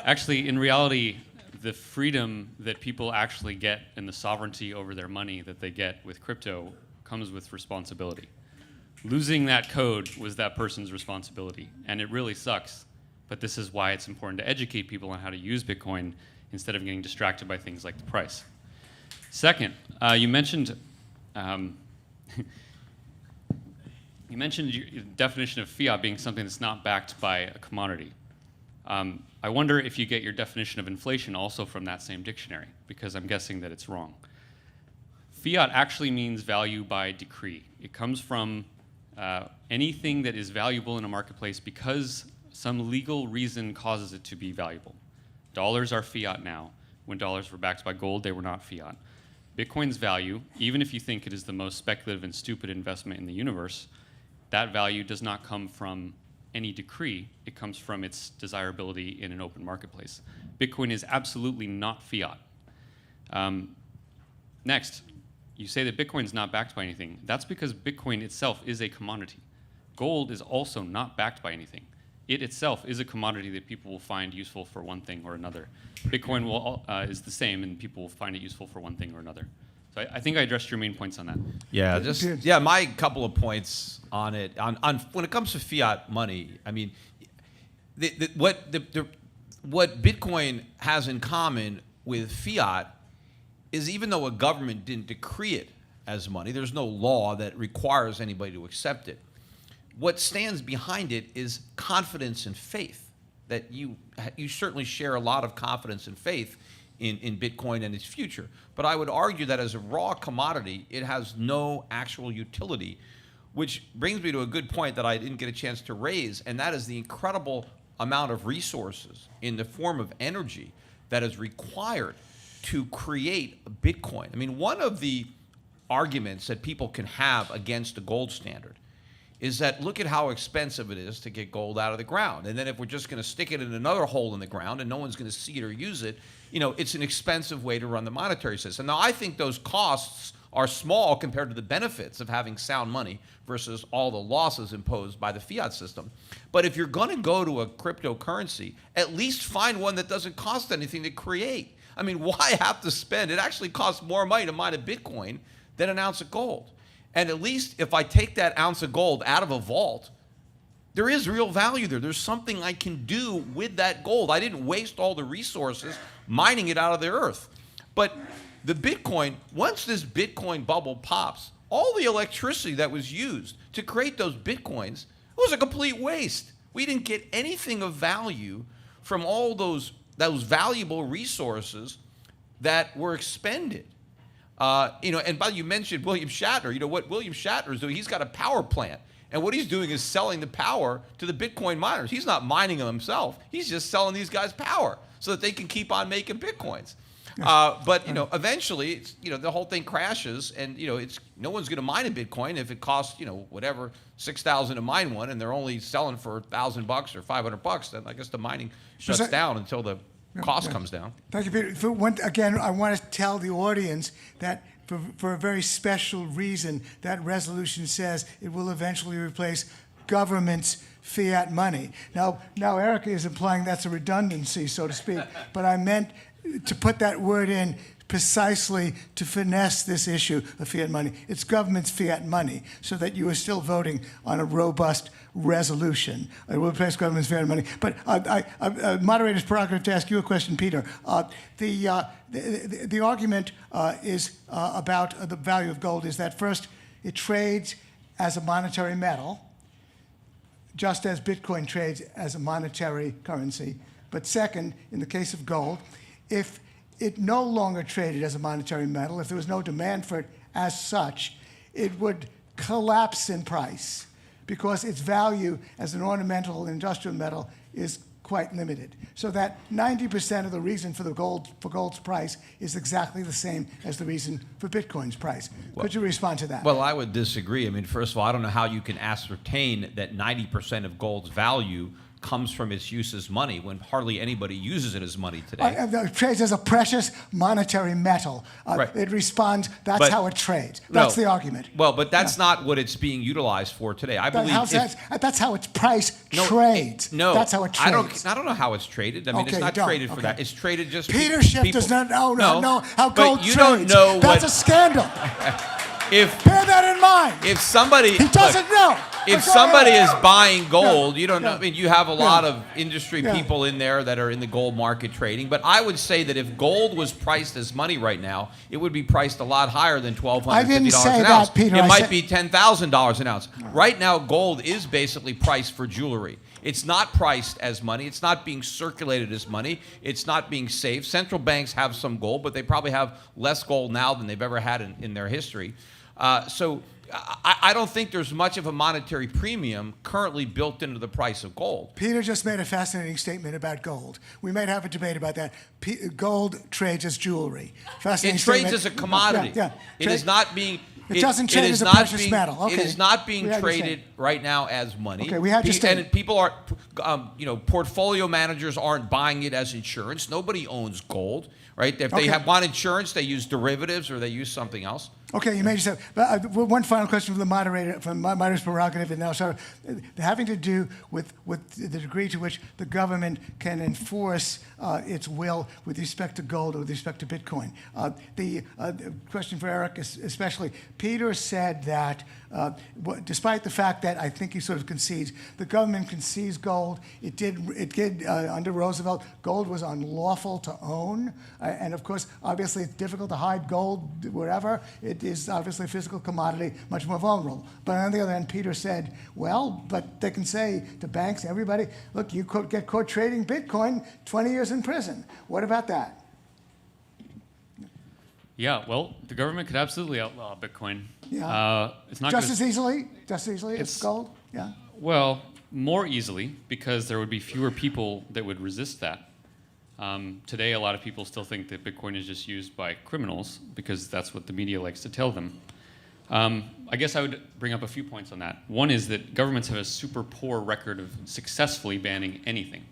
Actually, in reality, the freedom that people actually get and the sovereignty over their money that they get with crypto comes with responsibility. Losing that code was that person's responsibility, and it really sucks. But this is why it's important to educate people on how to use Bitcoin instead of getting distracted by things like the price. Second, you mentioned your definition of fiat being something that's not backed by a commodity. I wonder if you get your definition of inflation also from that same dictionary, because I'm guessing that it's wrong. Fiat actually means value by decree. It comes from anything that is valuable in a marketplace because some legal reason causes it to be valuable. Dollars are fiat now. When dollars were backed by gold, they were not fiat. Bitcoin's value, even if you think it is the most speculative and stupid investment in the universe, that value does not come from any decree. It comes from its desirability in an open marketplace. Bitcoin is absolutely not fiat. Next, you say that Bitcoin is not backed by anything. That's because Bitcoin itself is a commodity. Gold is also not backed by anything. It itself is a commodity that people will find useful for one thing or another. Bitcoin is the same, and people will find it useful for one thing or another. So I think I addressed your main points on that. Yeah, my couple of points on it. On when it comes to fiat money, I mean, what Bitcoin has in common with fiat is even though a government didn't decree it as money, there's no law that requires anybody to accept it. What stands behind it is confidence and faith. That you certainly share a lot of confidence and faith in Bitcoin and its future. But I would argue that as a raw commodity, it has no actual utility, which brings me to a good point that I didn't get a chance to raise, and that is the incredible amount of resources in the form of energy that is required to create a Bitcoin. I mean, one of the arguments that people can have against the gold standard is that look at how expensive it is to get gold out of the ground. And then if we're just going to stick it in another hole in the ground and no one's going to see it or use it, you know, it's an expensive way to run the monetary system. Now, I think those costs are small compared to the benefits of having sound money versus all the losses imposed by the fiat system. But if you're going to go to a cryptocurrency, at least find one that doesn't cost anything to create. I mean, why have to spend? It actually costs more money to mine a Bitcoin than an ounce of gold. And at least if I take that ounce of gold out of a vault, there is real value there. There's something I can do with that gold. I didn't waste all the resources mining it out of the earth. But the Bitcoin, once this Bitcoin bubble pops, all the electricity that was used to create those Bitcoins was a complete waste. We didn't get anything of value from all those valuable resources that were expended. And you mentioned William Shatner. You know what William Shatner is doing? He's got a power plant. And what he's doing is selling the power to the Bitcoin miners. He's not mining them himself. He's just selling these guys power so that they can keep on making Bitcoins. But eventually, the whole thing crashes, and no one's going to mine a Bitcoin if it costs whatever $6,000 to mine one, and they're only selling for $1,000 or $500. Then I guess the mining shuts down until the cost comes down. Thank you, Peter. Again, I want to tell the audience that for a very special reason, that resolution says it will eventually replace government's fiat money. Now, Erik is implying that's a redundancy, so to speak, but I meant to put that word in precisely to finesse this issue of fiat money. It's government's fiat money, so that you are still voting on a robust resolution. It will replace government's fiat money. But moderator's prerogative to ask you a question, Peter. The argument is about the value of gold is that first, it trades as a monetary metal, just as Bitcoin trades as a monetary currency. But second, in the case of gold, if it no longer traded as a monetary metal, if there was no demand for it as such, it would collapse in price because its value as an ornamental and industrial metal is quite limited. So that 90% of the reason for gold's price is exactly the same as the reason for Bitcoin's price. Could you respond to that? Well, I would disagree. I mean, first of all, I don't know how you can ascertain that 90% of gold's value comes from its use as money when hardly anybody uses it as money today. It trades as a precious monetary metal. Right. It responds, that's how it trades. That's the argument. Well, but that's not what it's being utilized for today. I believe that's how its price trades. No, that's how it trades. I don't know how it's traded. I mean, it's not traded for that. It's traded just. Peter Schiff does not know how gold trades. Don't know that's a scandal. Bear that in mind. If somebody he doesn't know. if go somebody ahead. is buying gold, you don't know. I mean, you have a lot of industry Yeah. people in there that are in the gold market trading. But I would say that if gold was priced as money right now, it would be priced a lot higher than $1,250 I didn't say an that, ounce. Peter. It I might said- be $10,000 an ounce. Right now, gold is basically priced for jewelry. It's not priced as money. It's not being circulated as money. It's not being saved. Central banks have some gold, but they probably have less gold now than they've ever had in their history. So I don't think there's much of a monetary premium currently built into the price of gold. Peter just made a fascinating statement about gold. We might have a debate about that. Gold trades as jewelry. Fascinating It trades statement. as a commodity. Yeah. It is not being. It doesn't trade is as a not precious being- metal. Okay. It is not being We understand. traded right now as money. Okay, we have to stay. And people are, portfolio managers aren't buying it as insurance. Nobody owns gold, right? If they Okay. want insurance, they use derivatives or they use something else. Okay, you made yourself. But one final question from the moderator, from my moderator's prerogative, and now sort of having to do with the degree to which the government can enforce its will with respect to gold or with respect to Bitcoin. The question for Erik, especially, Peter said that despite the fact that I think he sort of concedes, the government can seize gold. It did under Roosevelt. Gold was unlawful to own, and of course, obviously, it's difficult to hide gold wherever. It is obviously a physical commodity, much more vulnerable. But on the other hand, Peter said, well, but they can say to banks, everybody, look, you get caught trading Bitcoin, 20 years in prison. What about that? Yeah, well, the government could absolutely outlaw Bitcoin. Yeah. It's not Just gonna- as easily as It's- gold? Yeah. Well, more easily, because there would be fewer people that would resist that. Today, a lot of people still think that Bitcoin is just used by criminals because that's what the media likes to tell them. I guess I would bring up a few points on that. One is that governments have a super poor record of successfully banning anything.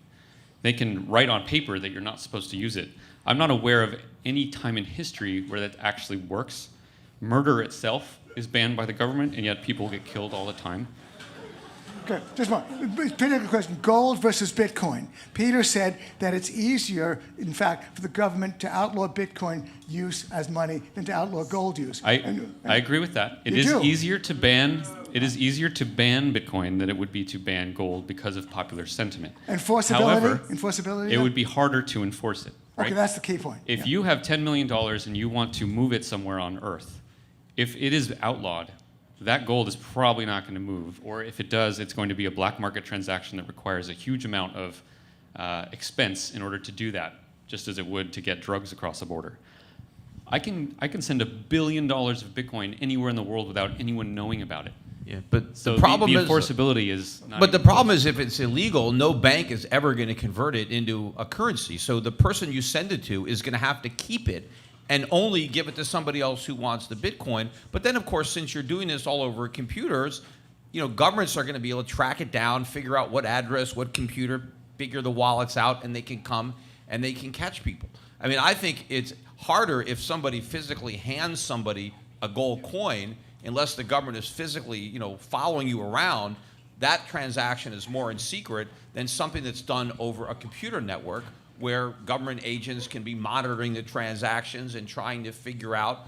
They can write on paper that you're not supposed to use it. I'm not aware of any time in history where that actually works. Murder itself is banned by the government, and yet people get killed all the time. Okay, just one. Peter, question. Gold versus Bitcoin. Peter said that it's easier, in fact, for the government to outlaw Bitcoin use as money than to outlaw gold use. I agree with that. It You is do? easier to ban. It is easier to ban Bitcoin than it would be to ban gold because of popular sentiment. Enforceability? However, Enforceability? it would be harder to enforce it. Right? Okay, that's the key point. If Yeah. you have $10 million and you want to move it somewhere on Earth, if it is outlawed, that gold is probably not going to move. Or if it does, it's going to be a black market transaction that requires a huge amount of expense in order to do that, just as it would to get drugs across the border. I can send $1 billion of Bitcoin anywhere in the world without anyone knowing about it. Yeah, but So the problem the is enforceability is not But the even problem close. is if it's illegal, no bank is ever going to convert it into a currency. So the person you send it to is going to have to keep it and only give it to somebody else who wants the Bitcoin. But then, of course, since you're doing this all over computers, governments are going to be able to track it down, figure out what address, what computer, figure the wallets out, and they can come and they can catch people. I mean, I think it's harder if somebody physically hands somebody a gold coin, unless the government is physically, following you around. That transaction is more in secret than something that's done over a computer network where government agents can be monitoring the transactions and trying to figure out,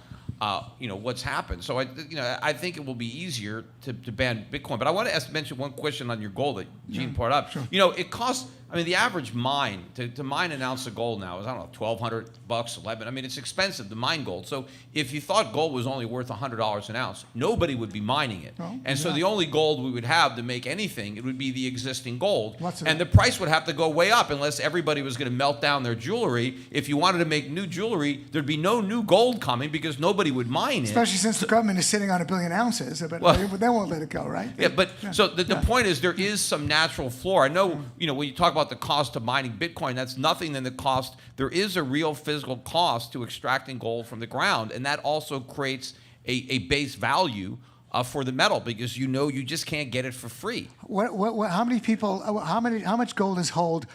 what's happened. So I think it will be easier to ban Bitcoin. But I want to mention one question on your gold that Gene brought up. Sure. It costs. I mean, the average mine to mine an ounce of gold now is $1,200, $11. I mean, it's expensive to mine gold. So if you thought gold was only worth $100 an ounce, nobody would be mining it. No, and so yeah. the only gold we would have to make anything, it would be the existing gold. What's it And the price would have to go way up unless everybody was going to melt down their jewelry. If you wanted to make new jewelry, there'd be no new gold coming because nobody would mine it. Especially since the government is sitting on 1 billion ounces, but Well- they won't let it go, right? Yeah, but so the point is there is some natural floor. I know, when you talk about the cost of mining Bitcoin, that's nothing than the cost. There is a real physical cost to extracting gold from the ground, and that also creates a base value for the metal because you just can't get it for free. How many people? How much gold is held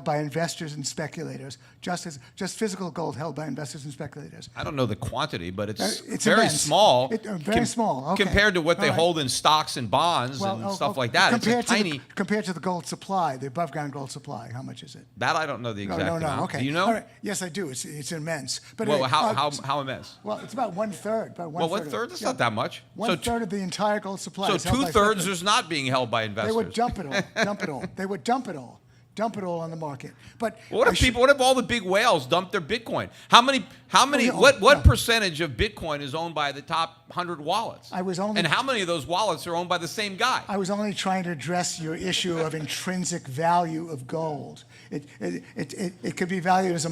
by investors and speculators? Just physical gold held by investors and speculators. I don't know the quantity, but it's very immense. small. Very small. Okay. Compared to what they All right. hold in stocks and bonds and stuff like that. It's a tiny. Compared to the gold supply, the above ground gold supply, how much is it? That I don't know the exact No. amount. Okay. Do you know? All right. Yes, I do. It's immense. But Well, anyway, how immense? Well, it's about one third. Well, 1/3. That's not that much. So 2 1/3 of the entire gold supply. So is held by 2/3 speculators. is not being held by investors. They would dump it all. Dump it all. They would dump it all. Dump it all on the market. But What if all the big whales dump their Bitcoin? How many? yeah, What yeah. percentage of Bitcoin is owned by the top 100 wallets? And how many of those wallets are owned by the same guy? I was only trying to address your issue of intrinsic value of gold. It could be valued as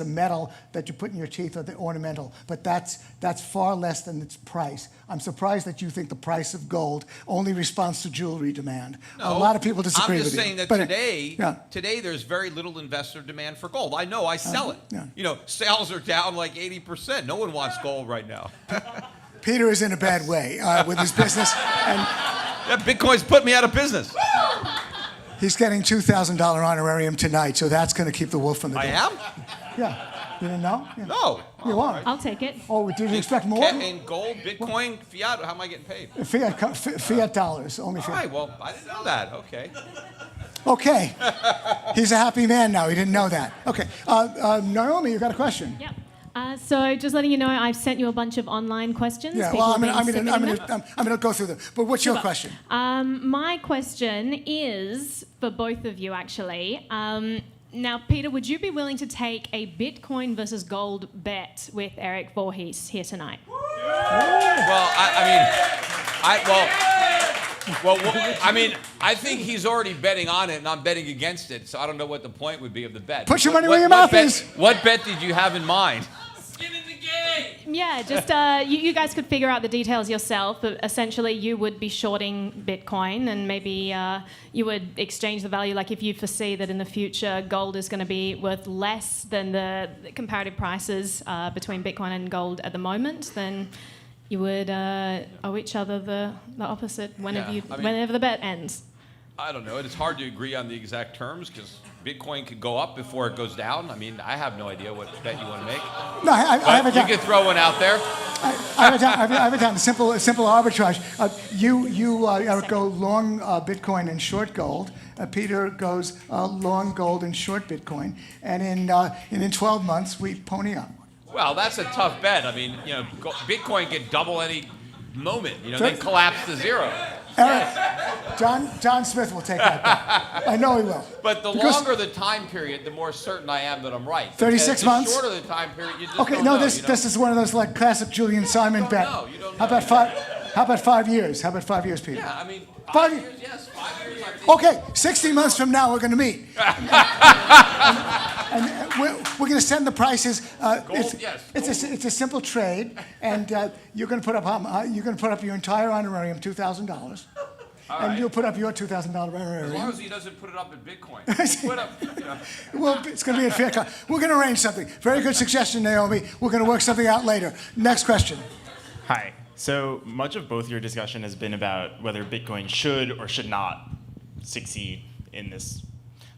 a metal that you put in your teeth or the ornamental, but that's far less than its price. I'm surprised that you think the price of gold only responds to jewelry demand. A lot of people disagree with you. I'm just saying that today there's very little investor demand for gold. I know, I sell it. Yeah. You know, sales are down like 80%. No one wants gold right now. Peter is in a bad way with his business, and Bitcoin's put me out of business. he's getting $2,000 honorarium tonight, so that's going to keep the wolf from the door. I am? Yeah. You didn't know? Yeah. No. You are. I'll take it. Oh, did you expect more? In gold, Bitcoin, fiat, how am I getting paid? Fiat dollars, only All fiat. right, well, I didn't know that. Okay. Okay. He's a happy man now. He didn't know that. Okay. Naomi, you got a question? Yep. So just letting you know, I've sent you a bunch of online questions. Yeah, People well, have been I'm submitting them. going to go through them. But what's your question? My question is for both of you, actually. Now, Peter, would you be willing to take a Bitcoin versus gold bet with Erik Voorhees here tonight? Well, I think he's already betting on it, and I'm betting against it. So I don't know what the point would be of the bet. Put your money where your mouth is. What bet did you have in mind? Skin in the game. Yeah, just you guys could figure out the details yourself, but essentially you would be shorting Bitcoin, and maybe you would exchange the value. Like if you foresee that in the future gold is going to be worth less than the comparative prices between Bitcoin and gold at the moment, then you would owe each other the opposite whenever the bet ends. I don't know. It's hard to agree on the exact terms because Bitcoin could go up before it goes down. I mean, I have no idea what bet you want to make. No, I have it You down. could throw one out there. I have it down. Simple arbitrage. You Eric, go long Bitcoin and short gold. Peter goes long gold and short Bitcoin. And in 12 months, we pony up. Well, that's a tough bet. I mean, you know, Bitcoin could double any moment, then collapse to zero. Eric, John Smith will take that bet. I know he will. But the longer the time period, the more certain I am that I'm right. 36 months? The shorter the time period, you just Okay, don't no, know, this is one of those like classic Julian Simon bet. You don't How know. about 5 years? How about 5 years, Peter? Yeah, I mean, 5 years, yes, 5 years. I think. Okay, 60 months from now, we're going to meet. and we're going to send the prices. It's a simple trade, and you're going to put up your entire honorarium, $2,000, and you'll put up your $2,000 honorarium. As long as he doesn't put it up in Bitcoin. Put up, Well, it's going to be a fair cut. We're going to arrange something. Very good suggestion, Naomi. We're going to work something out later. Next question. Hi. So much of both your discussion has been about whether Bitcoin should or should not succeed in this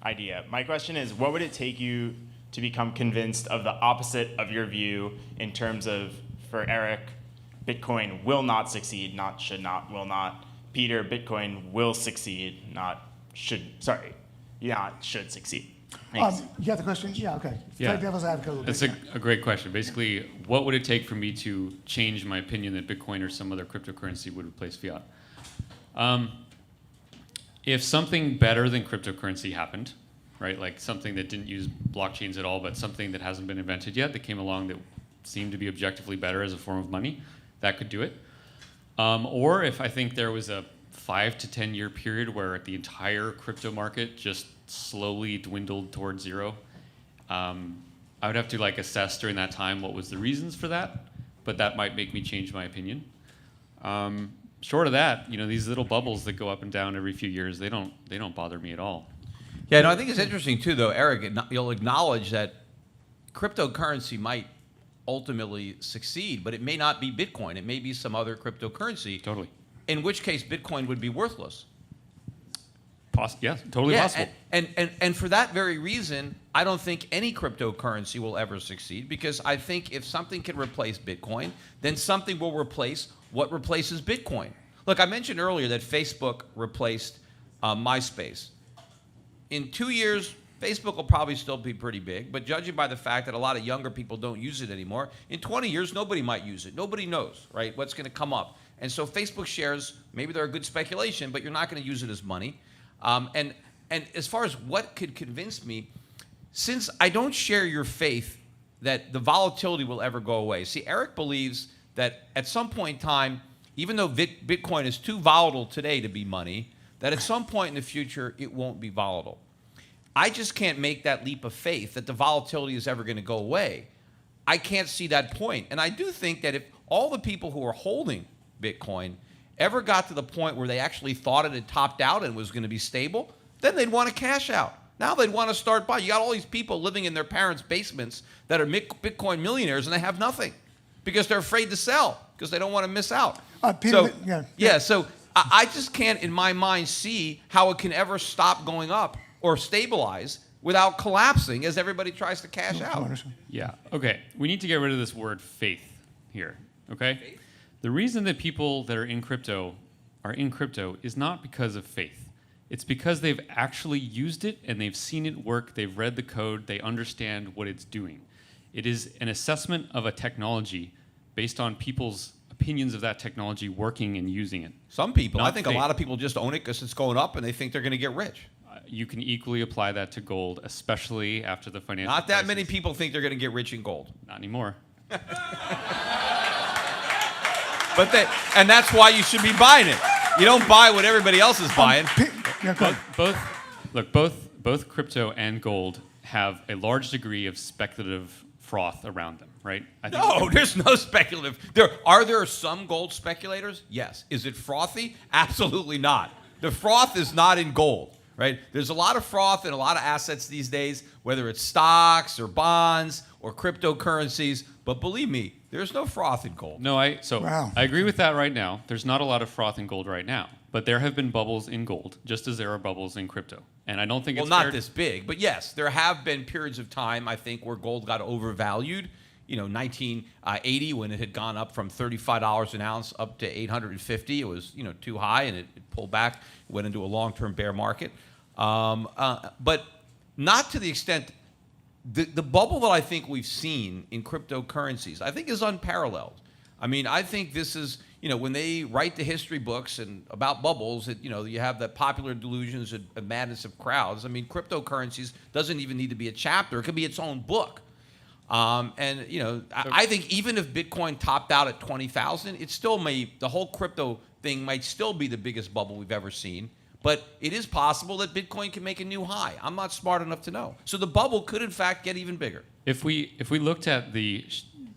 idea. My question is, what would it take you to become convinced of the opposite of your view in terms of, for Erik, Bitcoin will not succeed, not should not, will not. Peter, Bitcoin will succeed, not should succeed. Thanks. You got the question? Yeah, okay. Yeah. Play devil's advocate a little That's bit. a great question. Basically, what would it take for me to change my opinion that Bitcoin or some other cryptocurrency would replace fiat? If something better than cryptocurrency happened, right, like something that didn't use blockchains at all, but something that hasn't been invented yet that came along that seemed to be objectively better as a form of money, that could do it. Or if I think there was a 5 to 10 year period where the entire crypto market just slowly dwindled towards zero, I would have to assess during that time what was the reasons for that, but that might make me change my opinion. Short of that, these little bubbles that go up and down every few years, they don't bother me at all. Yeah, no, I think it's interesting too, though, Erik. You'll acknowledge that cryptocurrency might ultimately succeed, but it may not be Bitcoin. It may be some other cryptocurrency. Totally. In which case, Bitcoin would be worthless. Yeah, totally possible. And for that very reason, I don't think any cryptocurrency will ever succeed, because I think if something can replace Bitcoin, then something will replace what replaces Bitcoin. Look, I mentioned earlier that Facebook replaced MySpace. In 2 years, Facebook will probably still be pretty big, but judging by the fact that a lot of younger people don't use it anymore, in 20 years, nobody might use it. Nobody knows, right, what's going to come up. And so Facebook shares, maybe they're a good speculation, but you're not going to use it as money. And as far as what could convince me, since I don't share your faith that the volatility will ever go away. See, Erik believes that at some point in time, even though Bitcoin is too volatile today to be money, that at some point in the future, it won't be volatile. I just can't make that leap of faith that the volatility is ever going to go away. I can't see that point. And I do think that if all the people who are holding Bitcoin ever got to the point where they actually thought it had topped out and was going to be stable, then they'd want to cash out. Now they'd want to start buying. You got all these people living in their parents' basements that are Bitcoin millionaires and they have nothing because they're afraid to sell because they don't want to miss out. Peter, So I just can't, in my mind, see how it can ever stop going up or stabilize without collapsing as everybody tries to cash out. Yeah. Okay. We need to get rid of this word faith here. Okay. Faith? The reason that people that are in crypto is not because of faith. It's because they've actually used it and they've seen it work. They've read the code. They understand what it's doing. It is an assessment of a technology based on people's opinions of that technology working and using it. Some people, Not I think faith. a lot of people just own it because it's going up and they think they're going to get rich. You can equally apply that to gold, especially after the financial Not that crisis. many people think they're going to get rich in gold. Not anymore. And that's why you should be buying it. You don't buy what everybody else is buying. Both crypto and gold have a large degree of speculative froth around them, right? No, there's no speculative. Are there some gold speculators? Yes. Is it frothy? Absolutely not. The froth is not in gold, right? There's a lot of froth in a lot of assets these days, whether it's stocks or bonds or cryptocurrencies. But believe me, there's no froth in gold. No, I Wow. agree with that right now. There's not a lot of froth in gold right now, but there have been bubbles in gold, just as there are bubbles in crypto. And I don't think Well, it's not fair this big, but yes, there have been periods of time, I think, where gold got overvalued. 1980 when it had gone up from $35 an ounce up to $850. It was, too high, and it pulled back, went into a long-term bear market. But not to the extent. The bubble that I think we've seen in cryptocurrencies, I think, is unparalleled. I mean, I think this is, when they write the history books and about bubbles, you have the popular delusions and madness of crowds. I mean, cryptocurrencies doesn't even need to be a chapter. It could be its own book. I think even if Bitcoin topped out at 20,000, the whole crypto thing might still be the biggest bubble we've ever seen. But it is possible that Bitcoin can make a new high. I'm not smart enough to know. So the bubble could, in fact, get even bigger. If we looked at the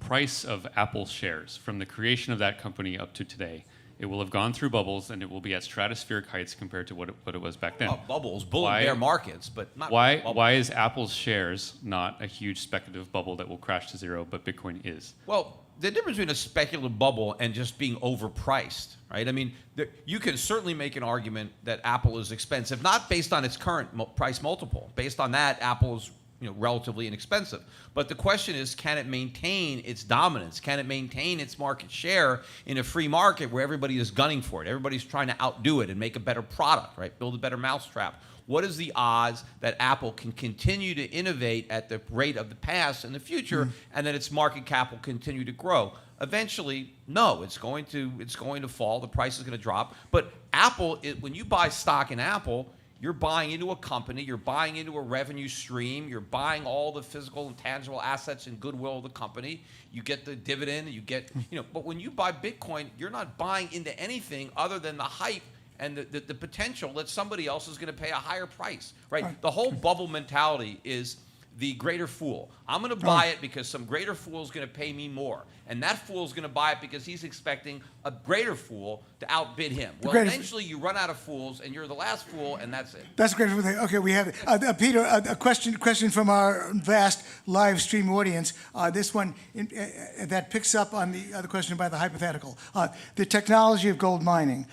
price of Apple shares from the creation of that company up to today, it will have gone through bubbles and it will be at stratospheric heights compared to what it was back then. Bubbles, bull and bear markets, but not Why bubbles. is Apple's shares not a huge speculative bubble that will crash to zero, but Bitcoin is? Well, the difference between a speculative bubble and just being overpriced, right? I mean, you can certainly make an argument that Apple is expensive, not based on its current price multiple. Based on that, Apple is relatively inexpensive. But the question is, can it maintain its dominance? Can it maintain its market share in a free market where everybody is gunning for it? Everybody's trying to outdo it and make a better product, right? Build a better mousetrap. What is the odds that Apple can continue to innovate at the rate of the past in the future, and that its market cap will continue to grow? Eventually, no, it's going to fall. The price is going to drop. But Apple, when you buy stock in Apple, you're buying into a company, you're buying into a revenue stream, you're buying all the physical and tangible assets and goodwill of the company. You get the dividend, but when you buy Bitcoin, you're not buying into anything other than the hype and the potential that somebody else is going to pay a higher price, right? The whole bubble mentality is the greater fool. I'm going to buy it because some greater fool is going to pay me more. And that fool is going to buy it because he's expecting a greater fool to outbid him. Well, eventually you run out of fools, and you're the last fool, and that's it. That's a great thing. Okay, we have it. Peter, a question from our vast live stream audience. This one that picks up on the other question about the hypothetical. The technology of gold mining.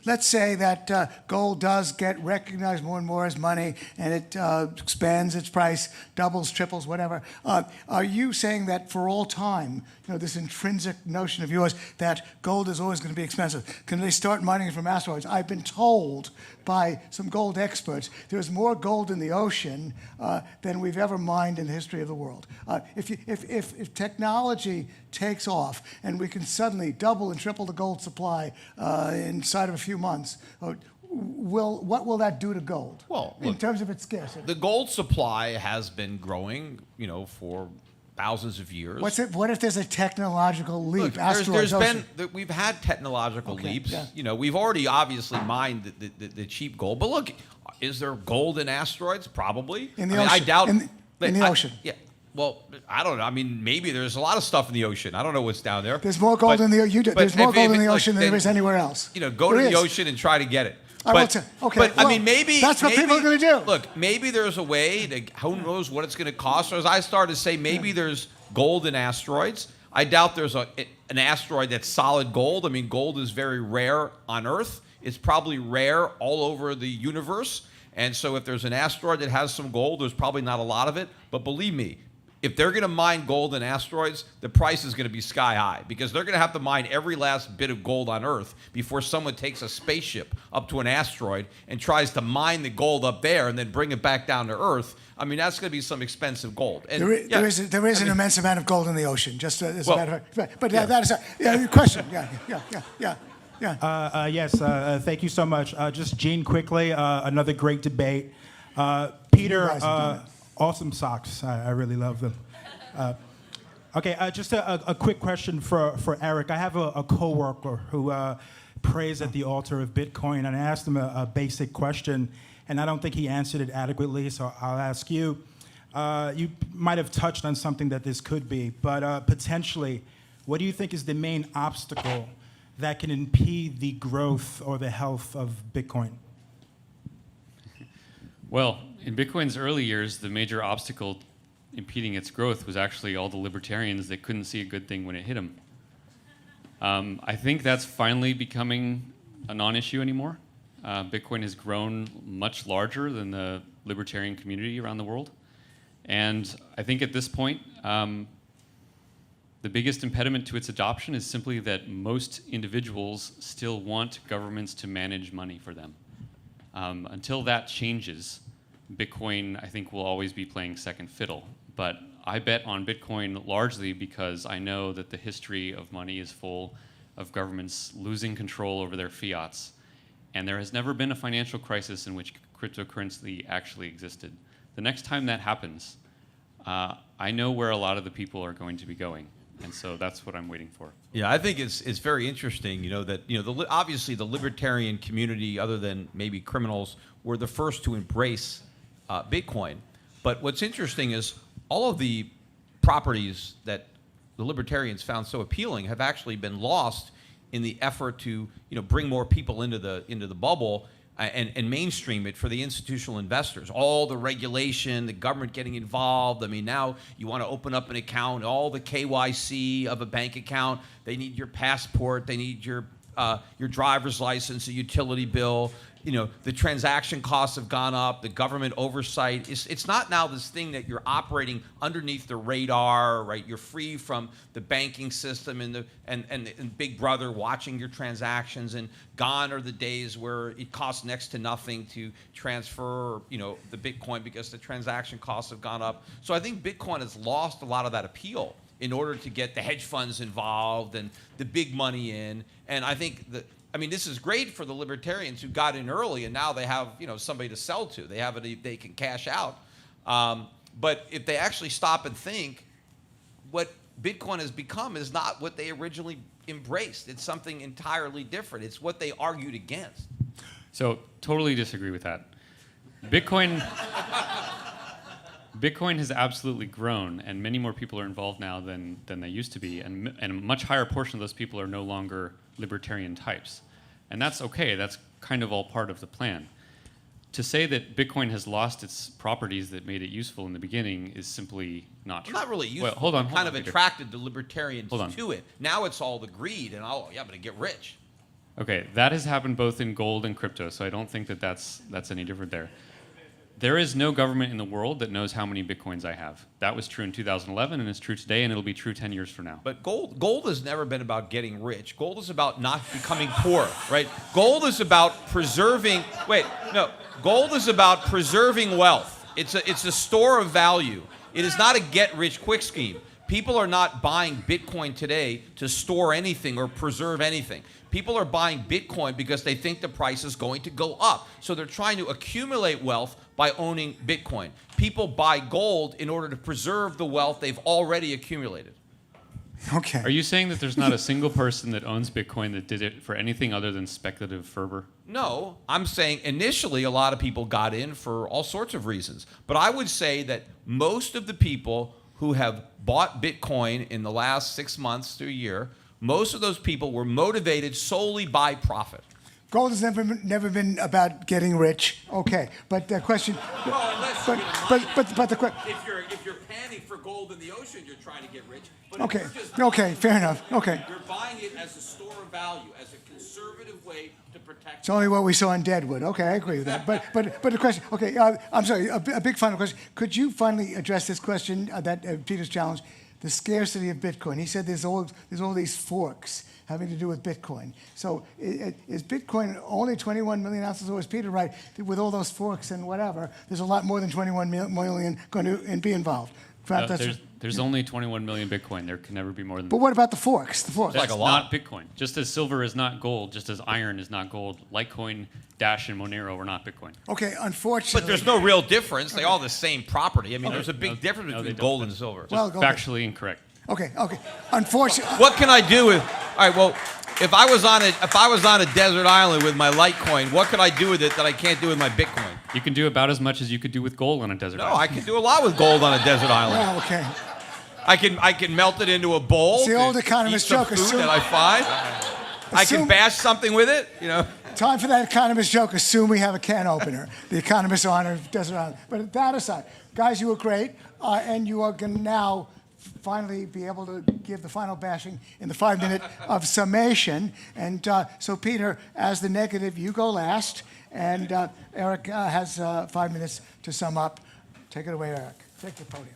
Let's say that gold does get recognized more and more as money, and it expands its price. price doubles, triples, whatever. Are you saying that for all time, this intrinsic notion of yours that gold is always going to be expensive? Can they start mining it from asteroids? I've been told by some gold experts there's more gold in the ocean than we've ever mined in the history of the world. If technology takes off and we can suddenly double and triple the gold supply inside of a few months, what will that do to gold? Well, in look, terms of its scarcity. the gold supply has been growing, for thousands of years. What if there's a technological leap? Look, Asteroids, ocean. we've had technological leaps. yeah. We've already obviously mined the cheap gold. But look, is there gold in asteroids? Probably. In the I ocean. doubt. In the ocean. Yeah. Well, I don't know. I mean, maybe there's a lot of stuff in the ocean. I don't know what's down there. There's more gold But- in the ocean. but There's more if- gold if in the it- look, ocean than there then, is anywhere else. Go There to the is. ocean and try to get it. I will tell. Okay. But I well, mean, maybe that's what people are going to do. Look, maybe there's a way to. Who knows what it's going to cost? Or as I started to say, maybe there's gold in asteroids. I doubt there's an asteroid that's solid gold. I mean, gold is very rare on Earth. It's probably rare all over the universe. And so, if there's an asteroid that has some gold, there's probably not a lot of it. But believe me, if they're going to mine gold in asteroids, the price is going to be sky high because they're going to have to mine every last bit of gold on Earth before someone takes a spaceship up to an asteroid and tries to mine the gold up there and then bring it back down to Earth. I mean, that's going to be some expensive gold. And, There is an immense amount of gold in the ocean, just as a matter of fact. But that is a question. Yeah. Yes, thank you so much. Just Gene, quickly, another great debate. Peter, guys are doing it. awesome socks. I really love them. Okay, just a quick question for Erik. I have a coworker who prays at the altar of Bitcoin, and I asked him a basic question, and I don't think he answered it adequately, so I'll ask you. You might have touched on something that this could be, but potentially, what do you think is the main obstacle that can impede the growth or the health of Bitcoin? Well, in Bitcoin's early years, the major obstacle impeding its growth was actually all the libertarians that couldn't see a good thing when it hit them. I think that's finally becoming a non-issue anymore. Bitcoin has grown much larger than the libertarian community around the world. And I think at this point, the biggest impediment to its adoption is simply that most individuals still want governments to manage money for them. Until that changes, Bitcoin, I think, will always be playing second fiddle. But I bet on Bitcoin largely because I know that the history of money is full of governments losing control over their fiats. And there has never been a financial crisis in which cryptocurrency actually existed. The next time that happens, I know where a lot of the people are going to be going. And so that's what I'm waiting for. Yeah, I think it's very interesting, that obviously the libertarian community, other than maybe criminals, were the first to embrace Bitcoin. But what's interesting is all of the properties that the libertarians found so appealing have actually been lost in the effort to bring more people into the bubble and mainstream it for the institutional investors. All the regulation, the government getting involved. I mean, now you want to open up an account, all the KYC of a bank account. They need your passport. They need your driver's license, a utility bill. The transaction costs have gone up. The government oversight. It's not now this thing that you're operating underneath the radar, right? You're free from the banking system and Big Brother watching your transactions. And gone are the days where it costs next to nothing to transfer, the Bitcoin because the transaction costs have gone up. So I think Bitcoin has lost a lot of that appeal in order to get the hedge funds involved and the big money in. And I think this is great for the libertarians who got in early and now they have, somebody to sell to. They can cash out. But if they actually stop and think, what Bitcoin has become is not what they originally embraced. It's something entirely different. It's what they argued against. So totally disagree with that. Bitcoin has absolutely grown, and many more people are involved now than they used to be, and a much higher portion of those people are no longer libertarian types. And that's okay. That's kind of all part of the plan. To say that Bitcoin has lost its properties that made it useful in the beginning is simply not true. Not really useful. Well, hold on, kind of Peter. attracted the libertarians Hold on. to it. Now it's all the greed and I'm going to get rich. Okay, that has happened both in gold and crypto, so I don't think that's any different there. There is no government in the world that knows how many Bitcoins I have. That was true in 2011, and it's true today, and it'll be true 10 years from now. But gold has never been about getting rich. Gold is about not becoming poor, right? Gold is about preserving. Gold is about preserving wealth. It's a store of value. It is not a get-rich-quick scheme. People are not buying Bitcoin today to store anything or preserve anything. People are buying Bitcoin because they think the price is going to go up. So they're trying to accumulate wealth by owning Bitcoin. People buy gold in order to preserve the wealth they've already accumulated. Okay. Are you saying that there's not a single person that owns Bitcoin that did it for anything other than speculative fervor? No, I'm saying initially a lot of people got in for all sorts of reasons. But I would say that most of the people who have bought Bitcoin in the last 6 months to a year, most of those people were motivated solely by profit. Gold has never been about getting rich. Okay, but the question. Well, unless but, you get but the question. if you're panning for gold in the ocean, you're trying to get rich. But Okay. if you're just Okay. Fair enough. Okay. You're buying it as a store of value, as a conservative way to protect. It's only what we saw in Deadwood. Okay, I agree with that. But the question. Okay, I'm sorry. A big final question. Could you finally address this question that Peter's challenged? The scarcity of Bitcoin. He said there's all these forks having to do with Bitcoin. So is Bitcoin only 21 million ounces, or is Peter right that with all those forks and whatever, there's a lot more than 21 million going to be involved? There's only 21 million Bitcoin. There can never be more than But that. what about the forks? The forks. That's like a lot. not Bitcoin. Just as silver is not gold, just as iron is not gold, Litecoin, Dash, and Monero are not Bitcoin. Okay, unfortunately. But there's no real difference. They all have the same property. I mean, there's a big difference no, between they gold don't. and silver. Well, Just okay. factually incorrect. Okay. Unfortunately. What can I do with? All right. Well, if I was on a desert island with my Litecoin, what could I do with it that I can't do with my Bitcoin? You can do about as much as you could do with gold on a desert No, island. I can do a lot with gold on a desert island. Well, okay. I can melt it into a bowl. It's the old to economist eat some joke, food assume- that I find. I can Assume- bash something with it. You know. Time for that economist joke. Assume we have a can opener. The economists on a desert island. But that aside, guys, you were great, and you are going to now finally be able to give the final bashing in the 5 minute of summation. And so, Peter, as the negative, you go last, and Erik has 5 minutes to sum up. Take it away, Erik. Take the podium.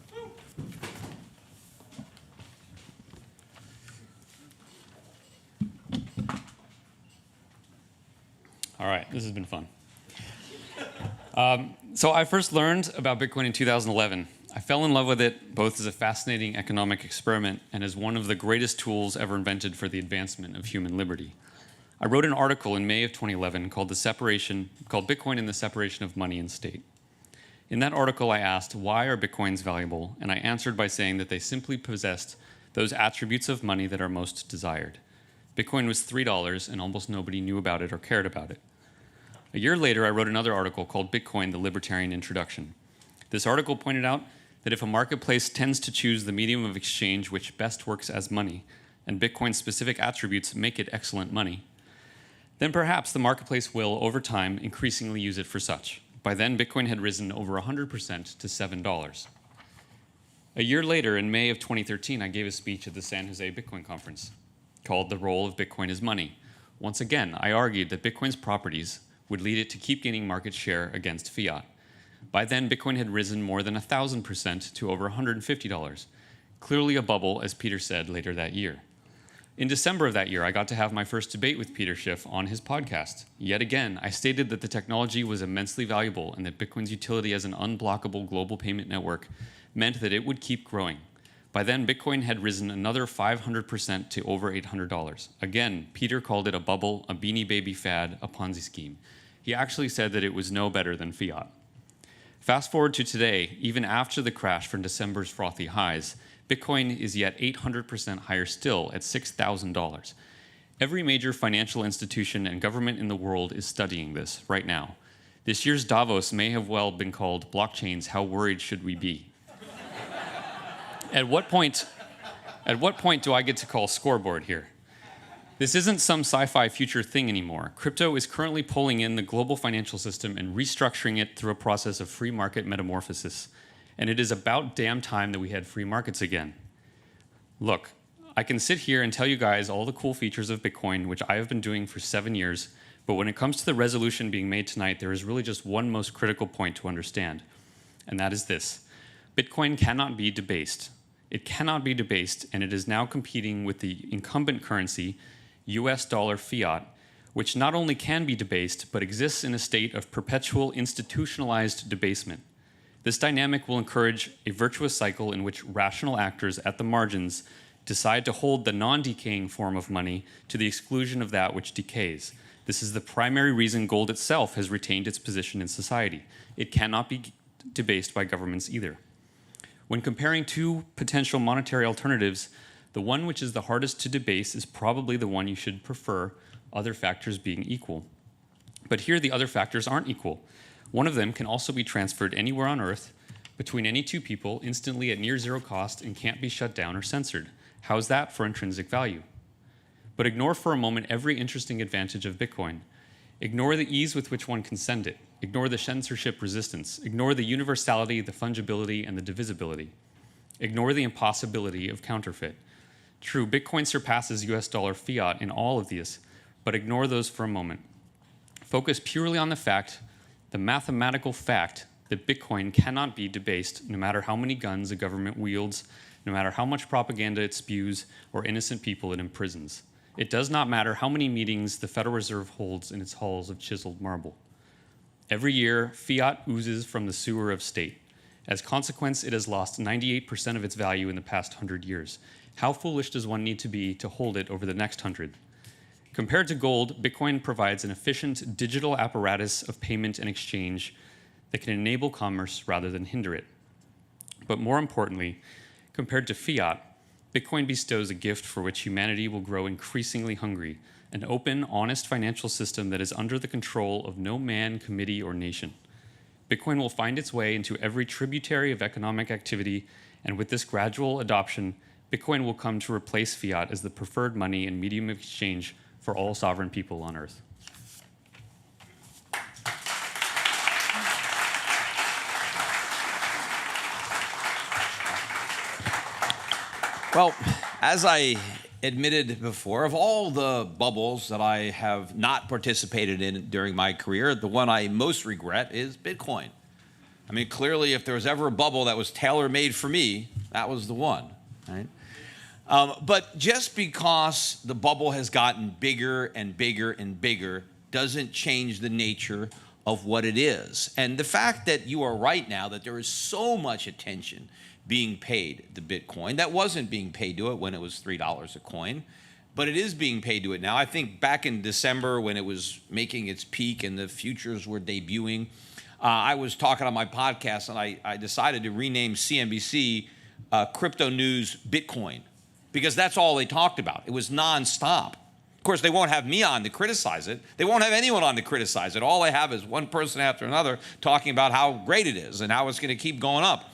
All right, this has been fun. So I first learned about Bitcoin in 2011. I fell in love with it both as a fascinating economic experiment and as one of the greatest tools ever invented for the advancement of human liberty. I wrote an article in May of 2011 called Bitcoin and the Separation of Money and State. In that article, I asked, why are Bitcoins valuable? And I answered by saying that they simply possessed those attributes of money that are most desired. Bitcoin was $3, and almost nobody knew about it or cared about it. A year later, I wrote another article called Bitcoin, the Libertarian Introduction. This article pointed out that if a marketplace tends to choose the medium of exchange which best works as money, and Bitcoin's specific attributes make it excellent money, then perhaps the marketplace will, over time, increasingly use it for such. By then, Bitcoin had risen over 100% to $7. A year later, in May of 2013, I gave a speech at the San Jose Bitcoin Conference called The Role of Bitcoin as Money. Once again, I argued that Bitcoin's properties would lead it to keep gaining market share against fiat. By then, Bitcoin had risen more than 1,000% to over $150, clearly a bubble, as Peter said later that year. In December of that year, I got to have my first debate with Peter Schiff on his podcast. Yet again, I stated that the technology was immensely valuable and that Bitcoin's utility as an unblockable global payment network meant that it would keep growing. By then, Bitcoin had risen another 500% to over $800. Again, Peter called it a bubble, a Beanie Baby fad, a Ponzi scheme. He actually said that it was no better than fiat. Fast forward to today, even after the crash from December's frothy highs, Bitcoin is yet 800% higher still at $6,000. Every major financial institution and government in the world is studying this right now. This year's Davos may have well been called Blockchains, How Worried Should We Be? At what point do I get to call scoreboard here? This isn't some sci-fi future thing anymore. Crypto is currently pulling in the global financial system and restructuring it through a process of free market metamorphosis. And it is about damn time that we had free markets again. Look, I can sit here and tell you guys all the cool features of Bitcoin, which I have been doing for 7 years, But when it comes to the resolution being made tonight, there is really just one most critical point to understand, and that is this. Bitcoin cannot be debased. It cannot be debased, and it is now competing with the incumbent currency, US dollar fiat, which not only can be debased, but exists in a state of perpetual institutionalized debasement. This dynamic will encourage a virtuous cycle in which rational actors at the margins decide to hold the non-decaying form of money to the exclusion of that which decays. This is the primary reason gold itself has retained its position in society. It cannot be debased by governments either. When comparing two potential monetary alternatives, the one which is the hardest to debase is probably the one you should prefer, other factors being equal. But here the other factors aren't equal. One of them can also be transferred anywhere on Earth between any two people instantly at near zero cost and can't be shut down or censored. How's that for intrinsic value? But ignore for a moment every interesting advantage of Bitcoin. Ignore the ease with which one can send it. Ignore the censorship resistance. Ignore the universality, the fungibility, and the divisibility. Ignore the impossibility of counterfeit. True, Bitcoin surpasses US dollar fiat in all of these, but ignore those for a moment. Focus purely on the fact, the mathematical fact, that Bitcoin cannot be debased no matter how many guns a government wields, no matter how much propaganda it spews or innocent people it imprisons. It does not matter how many meetings the Federal Reserve holds in its halls of chiseled marble. Every year, fiat oozes from the sewer of state. As a consequence, it has lost 98% of its value in the past 100 years. How foolish does one need to be to hold it over the next 100? Compared to gold, Bitcoin provides an efficient digital apparatus of payment and exchange that can enable commerce rather than hinder it. But more importantly, compared to fiat, Bitcoin bestows a gift for which humanity will grow increasingly hungry, an open, honest financial system that is under the control of no man, committee, or nation. Bitcoin will find its way into every tributary of economic activity, and with this gradual adoption, Bitcoin will come to replace fiat as the preferred money and medium of exchange for all sovereign people on Earth. Well, as I admitted before, of all the bubbles that I have not participated in during my career, the one I most regret is Bitcoin. I mean, clearly, if there was ever a bubble that was tailor-made for me, that was the one, right? But just because the bubble has gotten bigger and bigger and bigger doesn't change the nature of what it is. And the fact that you are right now, that there is so much attention being paid to Bitcoin. That wasn't being paid to it when it was $3 a coin, but it is being paid to it now. I think back in December when it was making its peak and the futures were debuting, I was talking on my podcast and I decided to rename CNBC Crypto News Bitcoin because that's all they talked about. It was nonstop. Of course, they won't have me on to criticize it. They won't have anyone on to criticize it. All they have is one person after another talking about how great it is and how it's going to keep going up.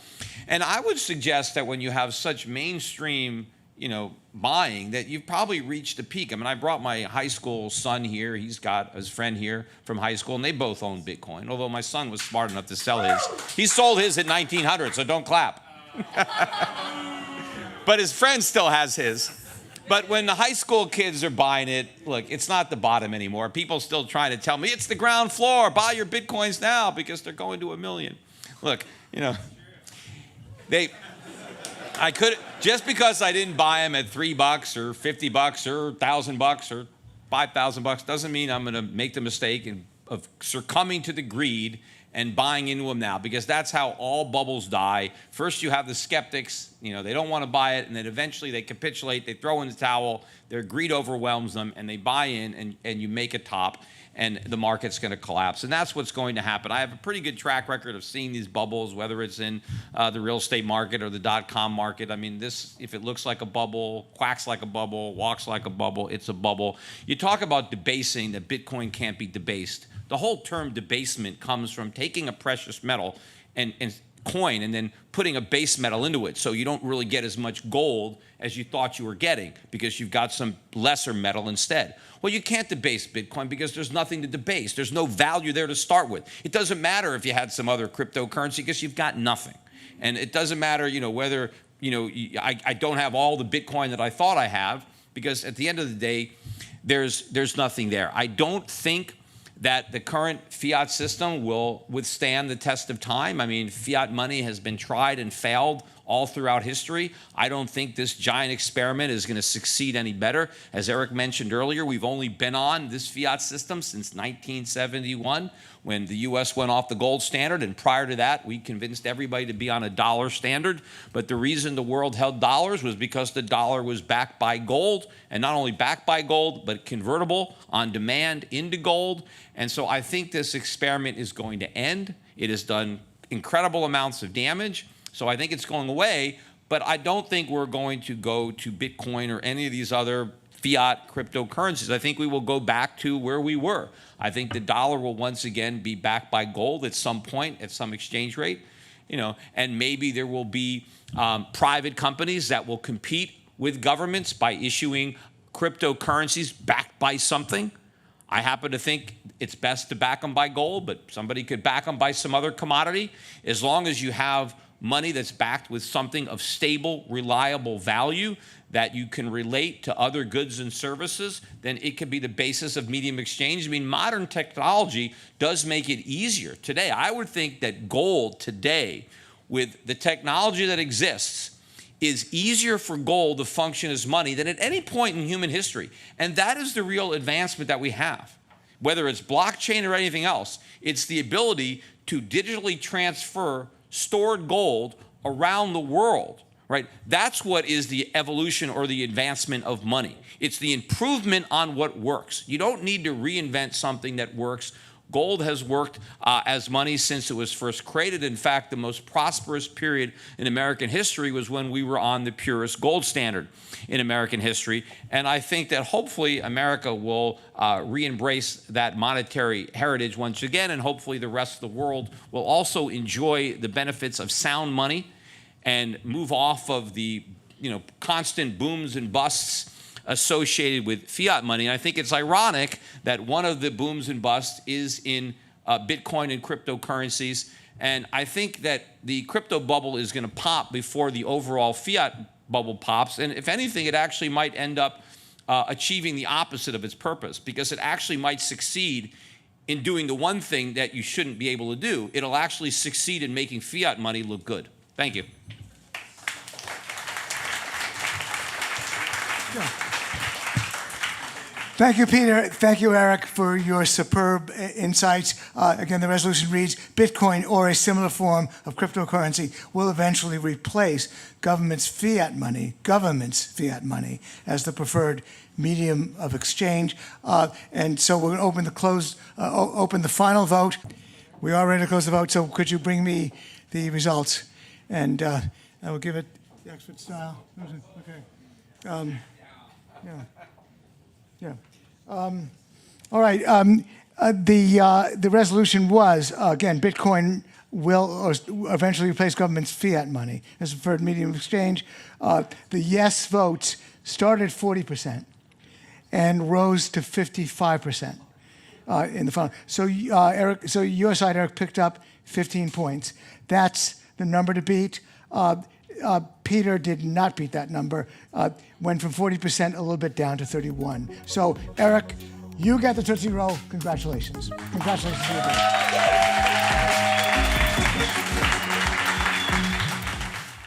And I would suggest that when you have such mainstream, buying, that you've probably reached a peak. I mean, I brought my high school son here. He's got his friend here from high school, and they both own Bitcoin, although my son was smart enough to sell his. He sold his at 1900, so don't clap. But his friend still has his. But when the high school kids are buying it, look, it's not the bottom anymore. People still trying to tell me, it's the ground floor. Buy your Bitcoins now because they're going to $1 million. Look, I could, just because I didn't buy them at $3 or $50 or $1,000 or $5,000 doesn't mean I'm going to make the mistake of succumbing to the greed and buying into them now, because that's how all bubbles die. First, you have the skeptics, they don't want to buy it, and then eventually they capitulate, they throw in the towel, their greed overwhelms them, and they buy in, and you make a top, and the market's going to collapse. And that's what's going to happen. I have a pretty good track record of seeing these bubbles, whether it's in the real estate market or the .com market. I mean, this, if it looks like a bubble, quacks like a bubble, walks like a bubble, it's a bubble. You talk about debasing, that Bitcoin can't be debased. The whole term debasement comes from taking a precious metal and coin and then putting a base metal into it, so you don't really get as much gold as you thought you were getting because you've got some lesser metal instead. Well, you can't debase Bitcoin because there's nothing to debase. There's no value there to start with. It doesn't matter if you had some other cryptocurrency because you've got nothing. And it doesn't matter, whether, I don't have all the Bitcoin that I thought I have, because at the end of the day, there's nothing there. I don't think that the current fiat system will withstand the test of time. I mean, fiat money has been tried and failed all throughout history. I don't think this giant experiment is going to succeed any better. As Erik mentioned earlier, we've only been on this fiat system since 1971, when the U.S. went off the gold standard, and prior to that, we convinced everybody to be on a dollar standard. But the reason the world held dollars was because the dollar was backed by gold, and not only backed by gold, but convertible on demand into gold. And so I think this experiment is going to end. It has done incredible amounts of damage. So I think it's going away, but I don't think we're going to go to Bitcoin or any of these other fiat cryptocurrencies. I think we will go back to where we were. I think the dollar will once again be backed by gold at some point, at some exchange rate, and maybe there will be private companies that will compete with governments by issuing cryptocurrencies backed by something. I happen to think it's best to back them by gold, but somebody could back them by some other commodity. As long as you have money that's backed with something of stable, reliable value that you can relate to other goods and services, then it can be the basis of medium exchange. I mean, modern technology does make it easier. Today, I would think that gold today, with the technology that exists, is easier for gold to function as money than at any point in human history. And that is the real advancement that we have. Whether it's blockchain or anything else, it's the ability to digitally transfer stored gold around the world, right? That's what is the evolution or the advancement of money. It's the improvement on what works. You don't need to reinvent something that works. Gold has worked as money since it was first created. In fact, the most prosperous period in American history was when we were on the purest gold standard in American history. And I think that hopefully America will re-embrace that monetary heritage once again, and hopefully the rest of the world will also enjoy the benefits of sound money and move off of the constant booms and busts associated with fiat money. And I think it's ironic that one of the booms and busts is in Bitcoin and cryptocurrencies. And I think that the crypto bubble is going to pop before the overall fiat bubble pops. And if anything, it actually might end up achieving the opposite of its purpose, because it actually might succeed in doing the one thing that you shouldn't be able to do. It'll actually succeed in making fiat money look good. Thank you. Yeah. Thank you, Peter. Thank you, Erik, for your superb insights. Again, the resolution reads, Bitcoin or a similar form of cryptocurrency will eventually replace government's fiat money as the preferred medium of exchange. And so we're going to open the final vote. We are ready to close the vote, so could you bring me the results? And I will give it the Oxford style. Okay. Yeah. All right. The resolution was, again, Bitcoin will eventually replace government's fiat money as a preferred medium of exchange. The yes votes started at 40% and rose to 55% in the final. So, Erik, so your side, Erik, picked up 15 points. That's the number to beat. Peter did not beat that number, went from 40% a little bit down to 31. So, Erik, you got the Tootsie Roll. Congratulations. Congratulations to you.